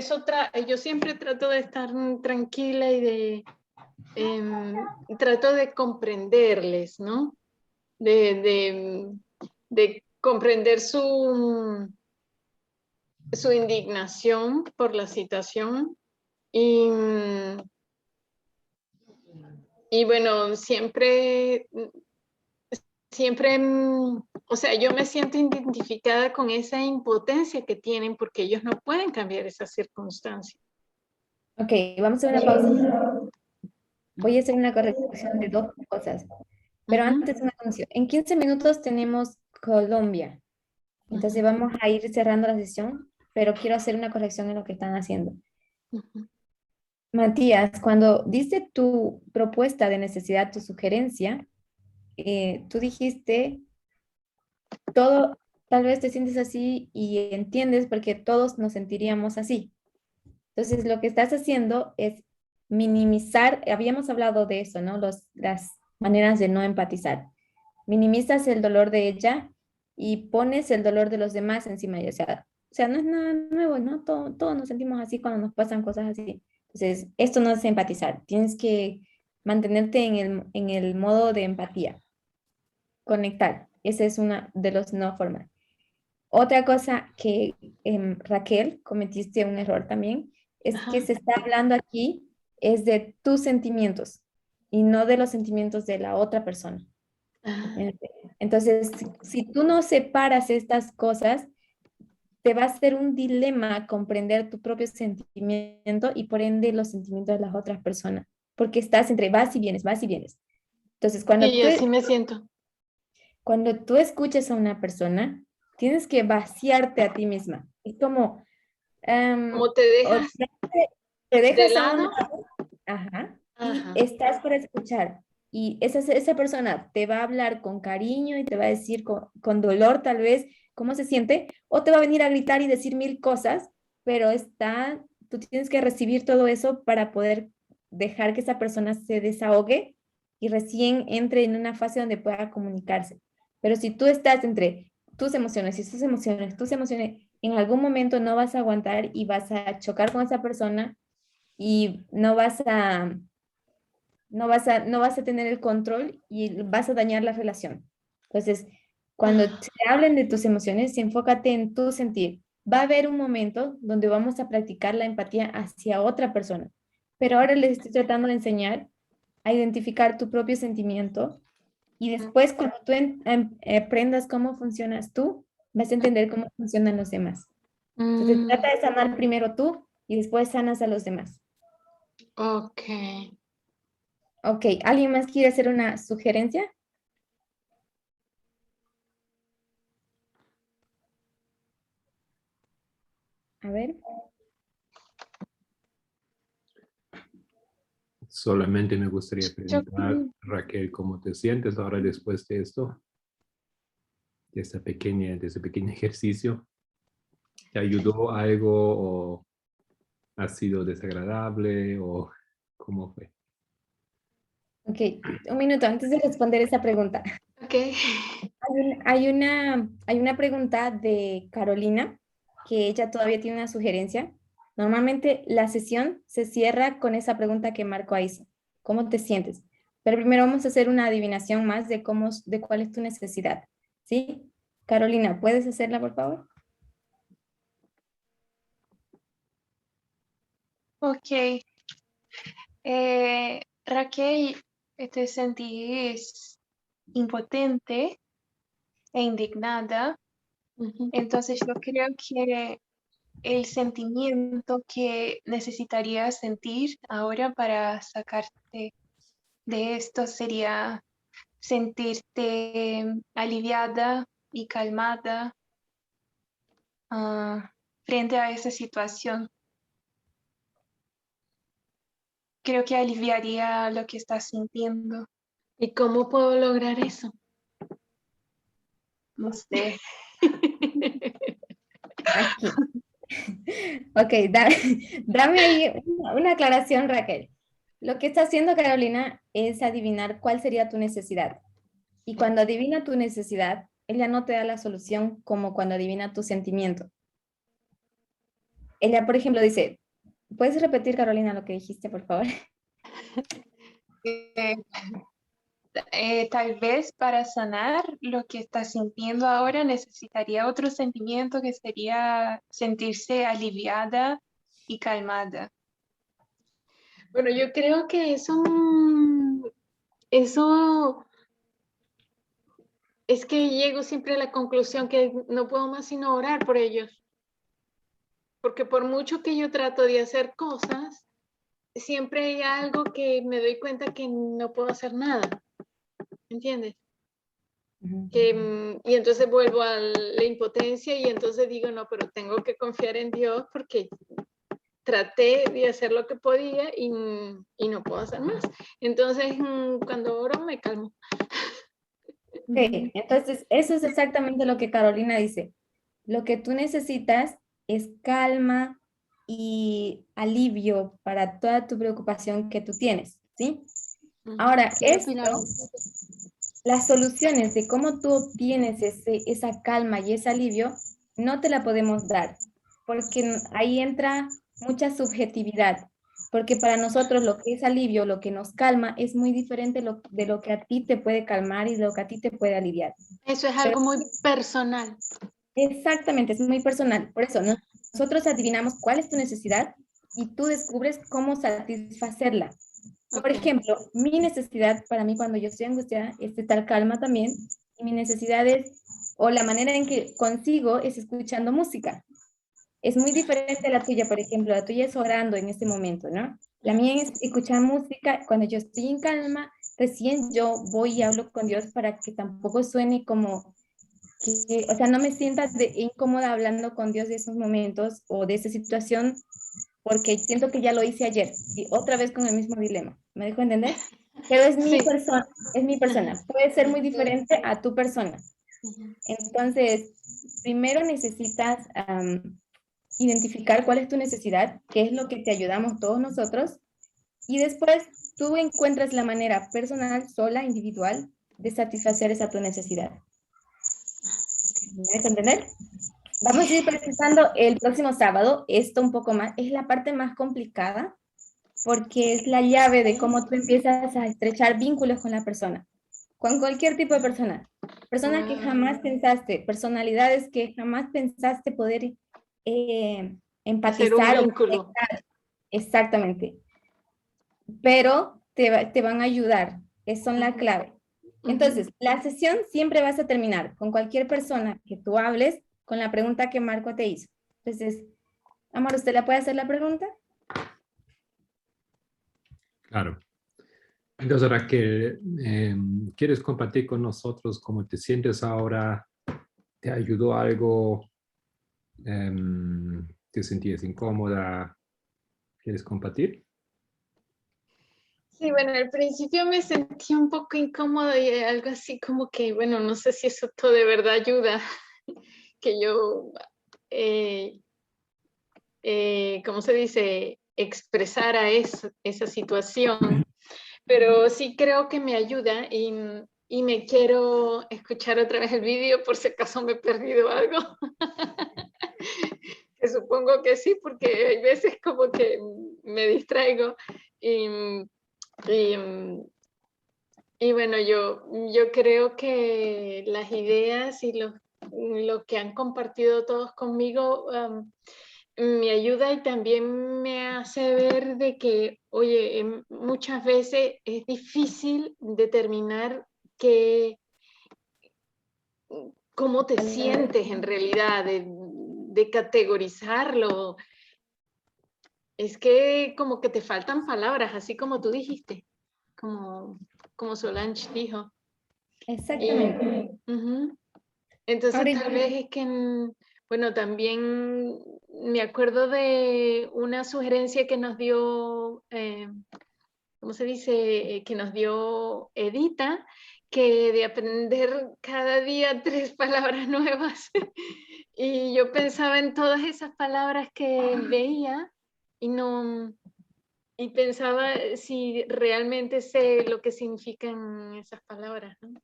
yo siempre trato de estar tranquila y trato de comprenderles, ¿no? De comprender su indignación por la situación y bueno, siempre siempre, o sea, yo me siento identificada con esa impotencia que tienen porque ellos no pueden cambiar esa circunstancia. Ok, vamos a hacer una pausa. Voy a hacer una corrección de 2 cosas. Pero antes una anuncio. En 15 minutos tenemos Colombia. Entonces vamos a ir cerrando la sesión, pero quiero hacer una corrección en lo que están haciendo. Matías, cuando diste tu propuesta de necesidad, tu sugerencia, tú dijiste, todo, tal vez te sientes así y entiendes porque todos nos sentiríamos así. Entonces, lo que estás haciendo es minimizar, habíamos hablado de eso, ¿no? Las maneras de no empatizar. Minimizas el dolor de ella y pones el dolor de los demás encima de ella. O sea, no es nada nuevo, ¿no? Todos nos sentimos así cuando nos pasan cosas así. Entonces, esto no es empatizar. Tienes que mantenerte en el modo de empatía. Conectar. Esa es una de las no formas. Otra cosa que Raquel, cometiste un error también, es que se está hablando aquí es de tus sentimientos y no de los sentimientos de la otra persona. Entonces, si tú no separas estas cosas, te va a ser un dilema comprender tu propio sentimiento y por ende los sentimientos de las otras personas, porque estás entre vas y vienes, vas y vienes. Entonces, Y así me siento. Cuando tú escuchas a una persona, tienes que vaciarte a ti misma. Es como... Como te dejas, te dejas de a un lado. lado, ajá, Ajá. y estás para escuchar. Y esa persona te va a hablar con cariño y te va a decir con dolor tal vez cómo se siente, o te va a venir a gritar y decir 1000 cosas, pero tú tienes que recibir todo eso para poder dejar que esa persona se desahogue y recién entre en una fase donde pueda comunicarse. Pero si tú estás entre tus emociones y tus emociones, en algún momento no vas a aguantar y vas a chocar con esa persona y no vas a tener el control y vas a dañar la relación. Entonces, cuando te hablen de tus emociones, enfócate en tu sentir. Va a haber un momento donde vamos a practicar la empatía hacia otra persona, pero ahora les estoy tratando de enseñar a identificar tu propio sentimiento y después cuando tú aprendas cómo funcionas tú, vas a entender cómo funcionan los demás. Entonces, trata de sanar primero tú y después sanas a los demás. Ok. Ok, ¿alguien más quiere hacer una sugerencia? A ver. Solamente me gustaría Yo preguntar, Raquel, ¿cómo te sientes ahora después de esto? De ese pequeño ejercicio. ¿Te ayudó algo o ha sido desagradable o cómo fue? Ok, un minuto antes de responder esa pregunta. Ok. Hay una pregunta de Carolina que ella todavía tiene una sugerencia. Normalmente la sesión se cierra con esa pregunta que Marco hizo. ¿Cómo te sientes? Pero primero vamos a hacer una adivinación más de cuál es tu necesidad. ¿Sí? Carolina, ¿puedes hacerla, por favor? Ok. Raquel, te sentís impotente e indignada. Entonces yo creo que el sentimiento que necesitarías sentir ahora para sacarte de esto sería sentirte aliviada y calmada frente a esa situación. Creo que aliviaría lo que estás sintiendo. ¿Y cómo puedo lograr eso? No sé. Aquí. Ok, dame ahí una aclaración, Raquel. Lo que está haciendo Carolina es adivinar cuál sería tu necesidad. Y cuando adivina tu necesidad, ella no te da la solución como cuando adivina tu sentimiento. Ella, por ejemplo, dice, ¿puedes repetir, Carolina, lo que dijiste, por favor? Tal vez para sanar lo que estás sintiendo ahora necesitaría otro sentimiento que sería sentirse aliviada y calmada. Bueno, yo creo que eso es que llego siempre a la conclusión que no puedo más sino orar por ellos. Porque por mucho que yo trato de hacer cosas, siempre hay algo que me doy cuenta que no puedo hacer nada. ¿Entiendes? Y entonces vuelvo a la impotencia y entonces digo, no, pero tengo que confiar en Dios porque traté de hacer lo que podía y no puedo hacer más. Entonces, cuando oro me calmo. Sí, entonces eso es exactamente lo que Carolina dice. Lo que tú necesitas es calma y alivio para toda tu preocupación que tú tienes, ¿sí? Ahora, Sí, al final. las soluciones de cómo tú obtienes esa calma y ese alivio, no te la podemos dar, porque ahí entra mucha subjetividad, porque para nosotros lo que es alivio, lo que nos calma, es muy diferente de lo que a ti te puede calmar y lo que a ti te puede aliviar. Eso es algo muy personal. Exactamente, es muy personal. Por eso nosotros adivinamos cuál es tu necesidad y tú descubres cómo satisfacerla. Por ejemplo, mi necesidad para mí cuando yo estoy angustiada es estar calma también, y mi necesidad es, o la manera en que consigo es escuchando música. Es muy diferente a la tuya, por ejemplo, la tuya es orando en este momento, ¿no? La mía es escuchar música cuando yo estoy en calma, recién yo voy y hablo con Dios para que tampoco suene como que, o sea, no me sienta incómoda hablando con Dios de esos momentos o de esa situación porque siento que ya lo hice ayer y otra vez con el mismo dilema. ¿Me dejo entender? Pero es mi persona, es mi persona. Puede ser muy diferente a tu persona. Entonces, primero necesitas identificar cuál es tu necesidad, qué es lo que te ayudamos todos nosotros, y después tú encuentras la manera personal, sola, individual, de satisfacer esa tu necesidad. ¿Me dejo entender? Vamos a ir presentando el próximo sábado, esto un poco más, es la parte más complicada, porque es la llave de cómo tú empiezas a estrechar vínculos con la persona, con cualquier tipo de persona. Personas que jamás pensaste, personalidades que jamás pensaste poder empatizar. Hacer un vínculo. Conectar. Exactamente. Pero te van a ayudar, que son la clave. Entonces, la sesión siempre vas a terminar con cualquier persona que tú hables con la pregunta que Marco te hizo. Entonces, amor, ¿usted le puede hacer la pregunta? Claro. Entonces, Raquel, ¿quieres compartir con nosotros cómo te sientes ahora? ¿Te ayudó algo? ¿Te sentías incómoda? ¿Quieres compartir? Sí, bueno, al principio me sentí un poco incómodo y algo así como que, bueno, no sé si eso todo de verdad ayuda, que yo, ¿cómo se dice? Expresara esa situación, pero sí creo que me ayuda y me quiero escuchar otra vez el vídeo por si acaso me he perdido algo. Que supongo que sí, porque hay veces como que me distraigo y bueno, yo creo que las ideas y lo que han compartido todos conmigo me ayuda y también me hace ver de que, oye, muchas veces es difícil determinar cómo te sientes en realidad, de categorizarlo. Es que como que te faltan palabras, así como tú dijiste, como Solange dijo. Exactamente. Entonces tal vez es que, bueno, también me acuerdo de una sugerencia que nos dio, ¿cómo se dice? Que nos dio Edita, que de aprender cada día 3 palabras nuevas. Y yo pensaba en todas esas palabras que veía y pensaba si realmente sé lo que significan esas palabras, ¿no?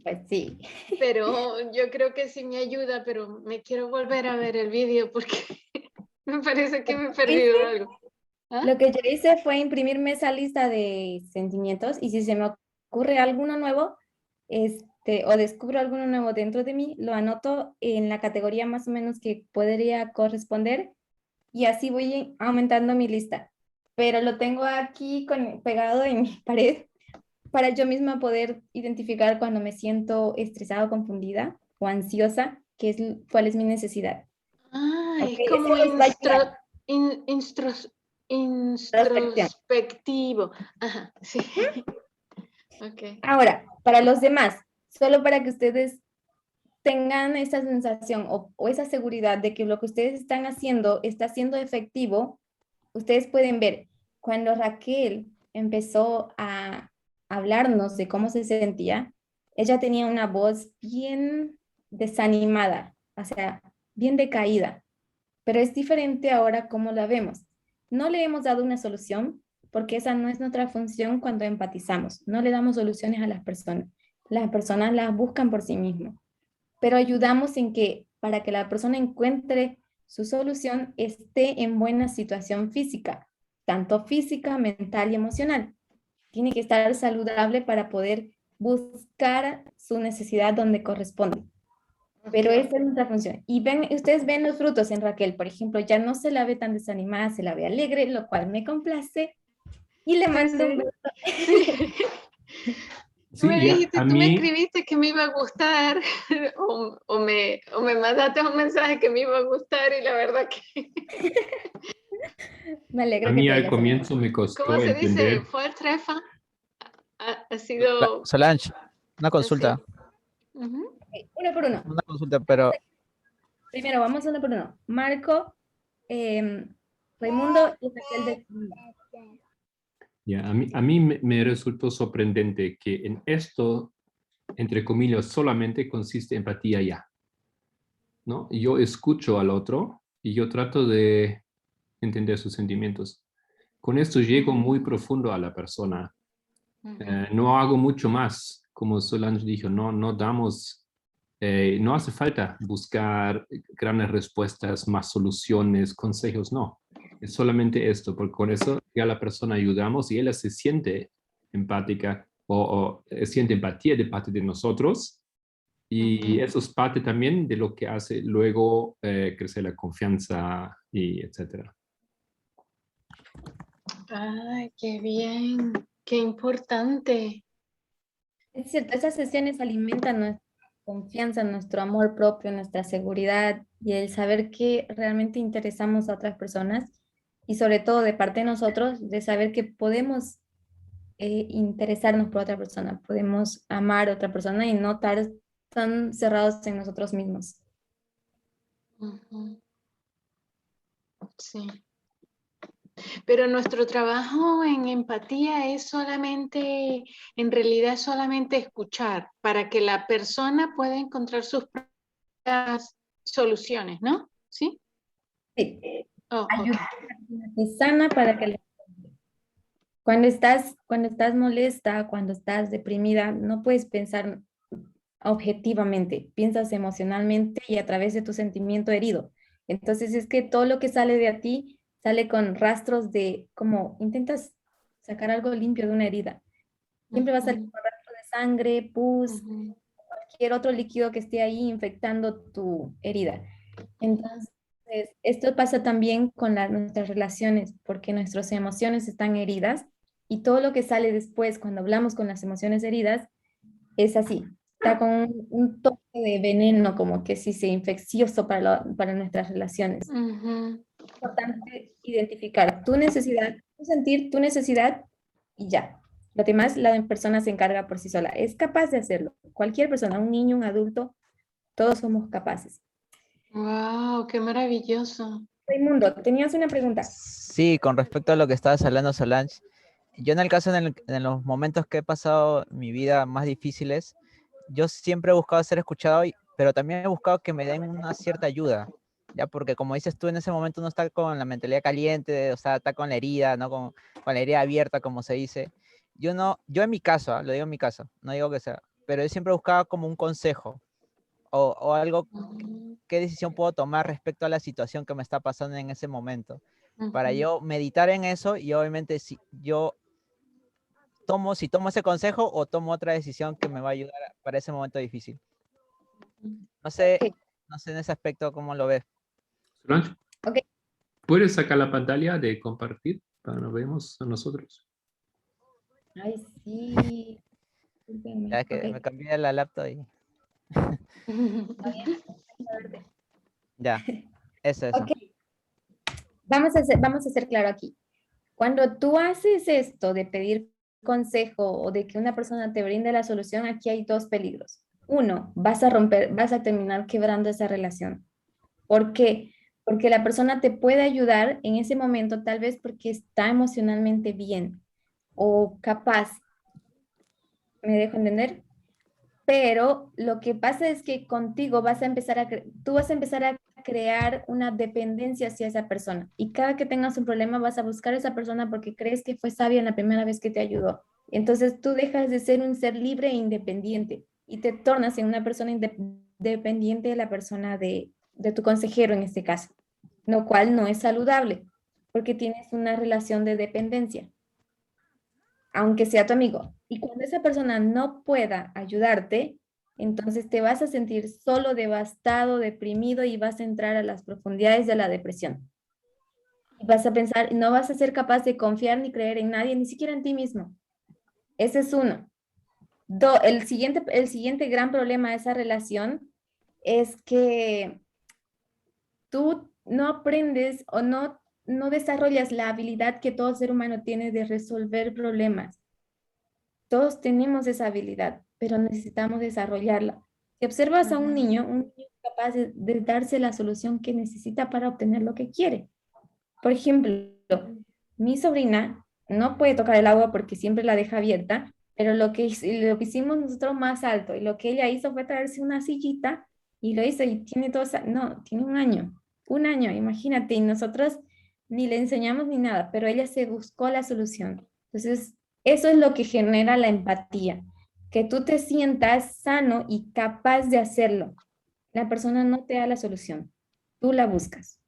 Pues sí. Pero yo creo que sí me ayuda, pero me quiero volver a ver el vídeo porque me parece que me he perdido algo. ¿Ah? Lo que yo hice fue imprimirme esa lista de sentimientos y si se me ocurre alguno nuevo, o descubro alguno nuevo dentro de mí, lo anoto en la categoría más o menos que podría corresponder y así voy aumentando mi lista. Pero lo tengo aquí pegado en mi pared para yo misma poder identificar cuando me siento estresada, confundida o ansiosa, cuál es mi necesidad. Ah, Ok, es como eso les va a ayudar. Introspección. introspectivo. Ajá, sí. Ok. Ahora, para los demás, solo para que ustedes tengan esa sensación o esa seguridad de que lo que ustedes están haciendo está siendo efectivo, ustedes pueden ver, cuando Raquel empezó a hablarnos de cómo se sentía, ella tenía una voz bien desanimada, o sea, bien decaída, pero es diferente ahora cómo la vemos. No le hemos dado una solución porque esa no es nuestra función cuando empatizamos. No le damos soluciones a las personas. Las personas las buscan por sí mismas, pero ayudamos en que para que la persona encuentre su solución esté en buena situación física, tanto física, mental y emocional. Tiene que estar saludable para poder buscar su necesidad donde corresponde. Pero esa es nuestra función. Y ustedes ven los frutos en Raquel, por ejemplo, ya no se la ve tan desanimada, se la ve alegre, lo cual me complace. Y le mando un beso. Sí. Tú me dijiste, tú me escribiste que me iba a gustar o me mandaste un mensaje que me iba a gustar y la verdad que... Me alegra A que mí te al haya comienzo me costó ¿Cómo se entender. dice? ¿Fue el trefa? Ha sido... Solange, una consulta. Okay, uno por uno. Una consulta, pero... Primero, vamos uno por uno. Marco, Raimundo y Raquel de... Ya, a mí me resultó sorprendente que en esto, entre comillas, solamente consiste empatía ya, ¿no? Yo escucho al otro y yo trato de entender sus sentimientos. Con esto llego muy profundo a la persona. No hago mucho más, como Solange dijo, no damos, no hace falta buscar grandes respuestas, más soluciones, consejos, no. Es solamente esto, porque con eso ya la persona ayudamos y ella se siente empática o siente empatía de parte de nosotros y eso es parte también de lo que hace luego crecer la confianza y etcétera. Ay, qué bien, qué importante. Es cierto, esas sesiones alimentan nuestra confianza, nuestro amor propio, nuestra seguridad y el saber que realmente interesamos a otras personas y sobre todo de parte de nosotros, de saber que podemos interesarnos por otra persona, podemos amar a otra persona y no estar tan cerrados en nosotros mismos. Sí. Pero nuestro trabajo en empatía es solamente, en realidad es solamente escuchar para que la persona pueda encontrar sus propias soluciones, ¿no? ¿Sí? Sí. Oh, Ayuda sana para que cuando estás molesta, cuando estás deprimida, no puedes pensar objetivamente, piensas emocionalmente y a través de tu sentimiento herido. Entonces es que todo lo que sale de ti sale con rastros de como intentas sacar algo limpio de una herida. Siempre va a salir con rastros de sangre, pus, cualquier otro líquido que esté ahí infectando tu herida. Entonces, esto pasa también con nuestras relaciones, porque nuestras emociones están heridas y todo lo que sale después cuando hablamos con las emociones heridas es así, está con un toque de veneno, como que sí, infeccioso para nuestras relaciones. Es importante identificar tu necesidad, sentir tu necesidad y ya. Lo demás, la persona se encarga por sí sola. Es capaz de hacerlo. Cualquier persona, un niño, un adulto, todos somos capaces. ¡Wow! ¡Qué maravilloso! Raimundo, tenías una pregunta. Sí, con respecto a lo que estabas hablando, Solange. Yo en el caso, en los momentos que he pasado en mi vida más difíciles, yo siempre he buscado ser escuchado, pero también he buscado que me den una cierta ayuda, ya, porque como dices tú, en ese momento uno está con la mentalidad caliente, o sea, está con la herida, ¿no? Con la herida abierta, como se dice. Yo en mi caso, lo digo en mi caso, no digo que sea, pero yo siempre buscaba como un consejo o algo, qué decisión puedo tomar respecto a la situación que me está pasando en ese momento, para yo meditar en eso y obviamente si tomo ese consejo o tomo otra decisión que me va a ayudar para ese momento difícil. No sé en ese aspecto cómo lo ves. Solange, okay. ¿Puedes sacar la pantalla de compartir para que nos veamos a nosotros? Ay, sí. Ya que me cambié la laptop y ya, eso. Ok, vamos a ser claro aquí. Cuando tú haces esto de pedir consejo o de que una persona te brinde la solución, aquí hay dos peligros. Uno, vas a terminar quebrando esa relación. ¿Por qué? Porque la persona te puede ayudar en ese momento, tal vez porque está emocionalmente bien o capaz, ¿me dejo entender? Pero lo que pasa es que contigo tú vas a empezar a crear una dependencia hacia esa persona. Y cada que tengas un problema vas a buscar a esa persona porque crees que fue sabia en la primera vez que te ayudó. Entonces tú dejas de ser un ser libre e independiente y te tornas en una persona dependiente de la persona de tu consejero en este caso, lo cual no es saludable porque tienes una relación de dependencia aunque sea tu amigo. Y cuando esa persona no pueda ayudarte, entonces te vas a sentir solo, devastado, deprimido y vas a entrar a las profundidades de la depresión. Y vas a pensar, no vas a ser capaz de confiar ni creer en nadie, ni siquiera en ti mismo. Ese es uno. El siguiente gran problema de esa relación es que tú no aprendes o no desarrollas la habilidad que todo ser humano tiene de resolver problemas. Todos tenemos esa habilidad, pero necesitamos desarrollarla. Si observas a un niño es capaz de darse la solución que necesita para obtener lo que quiere. Por ejemplo, mi sobrina no puede tocar el agua porque siempre la deja abierta, pero lo que hicimos nosotros más alto y lo que ella hizo fue traerse una sillita y lo hizo y tiene no, tiene un año, imagínate, y nosotros ni le enseñamos ni nada, pero ella se buscó la solución. Entonces, eso es lo que genera la empatía, que tú te sientas sano y capaz de hacerlo. La persona no te da la solución, tú la buscas.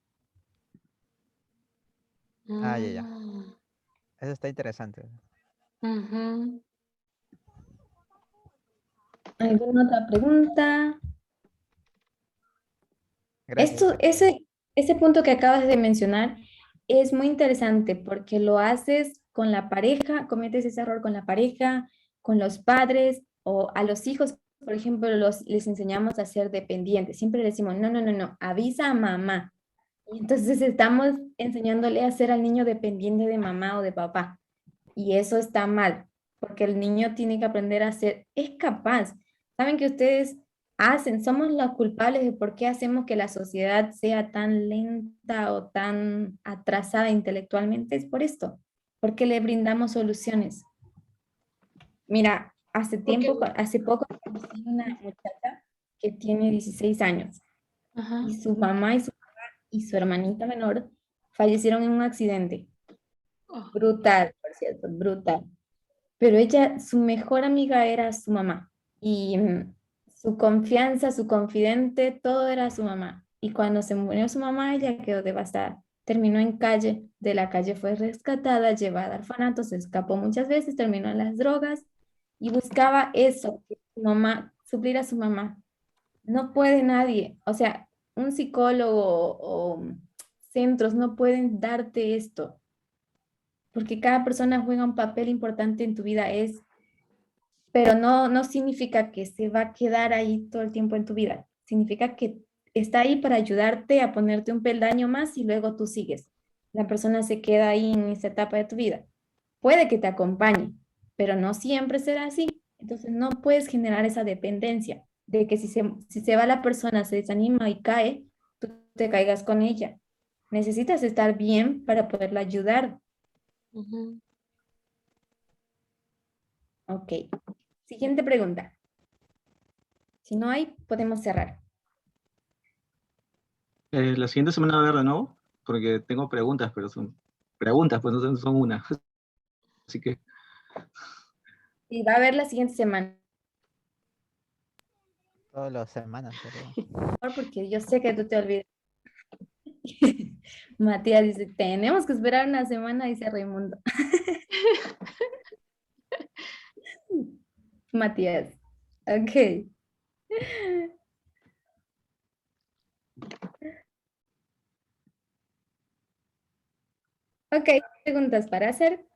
Ah, ya. Eso está interesante. ¿Alguna otra pregunta? Gracias. Ese punto que acabas de mencionar es muy interesante porque lo haces con la pareja, cometes ese error con la pareja, con los padres o a los hijos, por ejemplo, les enseñamos a ser dependientes. Siempre le decimos, no, no, no, no, avisa a mamá. Y entonces estamos enseñándole a ser al niño dependiente de mamá o de papá. Y eso está mal, porque el niño tiene que aprender a ser, es capaz. Saben que ustedes somos los culpables de por qué hacemos que la sociedad sea tan lenta o tan atrasada intelectualmente, es por esto, porque le brindamos soluciones. Mira, hace poco conocí una muchacha que tiene 16 años y su mamá y su hermanita menor fallecieron en un accidente. Brutal, por cierto, brutal. Pero ella, su mejor amiga era su mamá y su confianza, su confidente, todo era su mamá. Y cuando se murió su mamá, ella quedó devastada. Terminó en calle, de la calle fue rescatada, llevada al orfanato, se escapó muchas veces, terminó en las drogas y buscaba eso, que su mamá, suplir a su mamá. No puede nadie, o sea, un psicólogo o centros no pueden darte esto, porque cada persona juega un papel importante en tu vida, pero no significa que se va a quedar ahí todo el tiempo en tu vida. Significa que está ahí para ayudarte a ponerte un peldaño más y luego tú sigues. La persona se queda ahí en esa etapa de tu vida. Puede que te acompañe, pero no siempre será así. Entonces no puedes generar esa dependencia de que si se va la persona, se desanima y cae, tú te caigas con ella. Necesitas estar bien para poderla ayudar. Ok. Siguiente pregunta. Si no hay, podemos cerrar. La siguiente semana va a haber de nuevo, porque tengo preguntas, pero son preguntas, pues no son una. Así que Y va a haber la siguiente semana. Todas las semanas, pero... Porque yo sé que tú te olvidas. Matías dice, tenemos que esperar una semana, dice Raimundo. Matías. Ok. Ok, preguntas para hacer.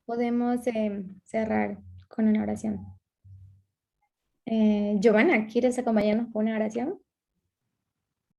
Podemos cerrar con una oración. Giovanna, ¿quieres acompañarnos con una oración?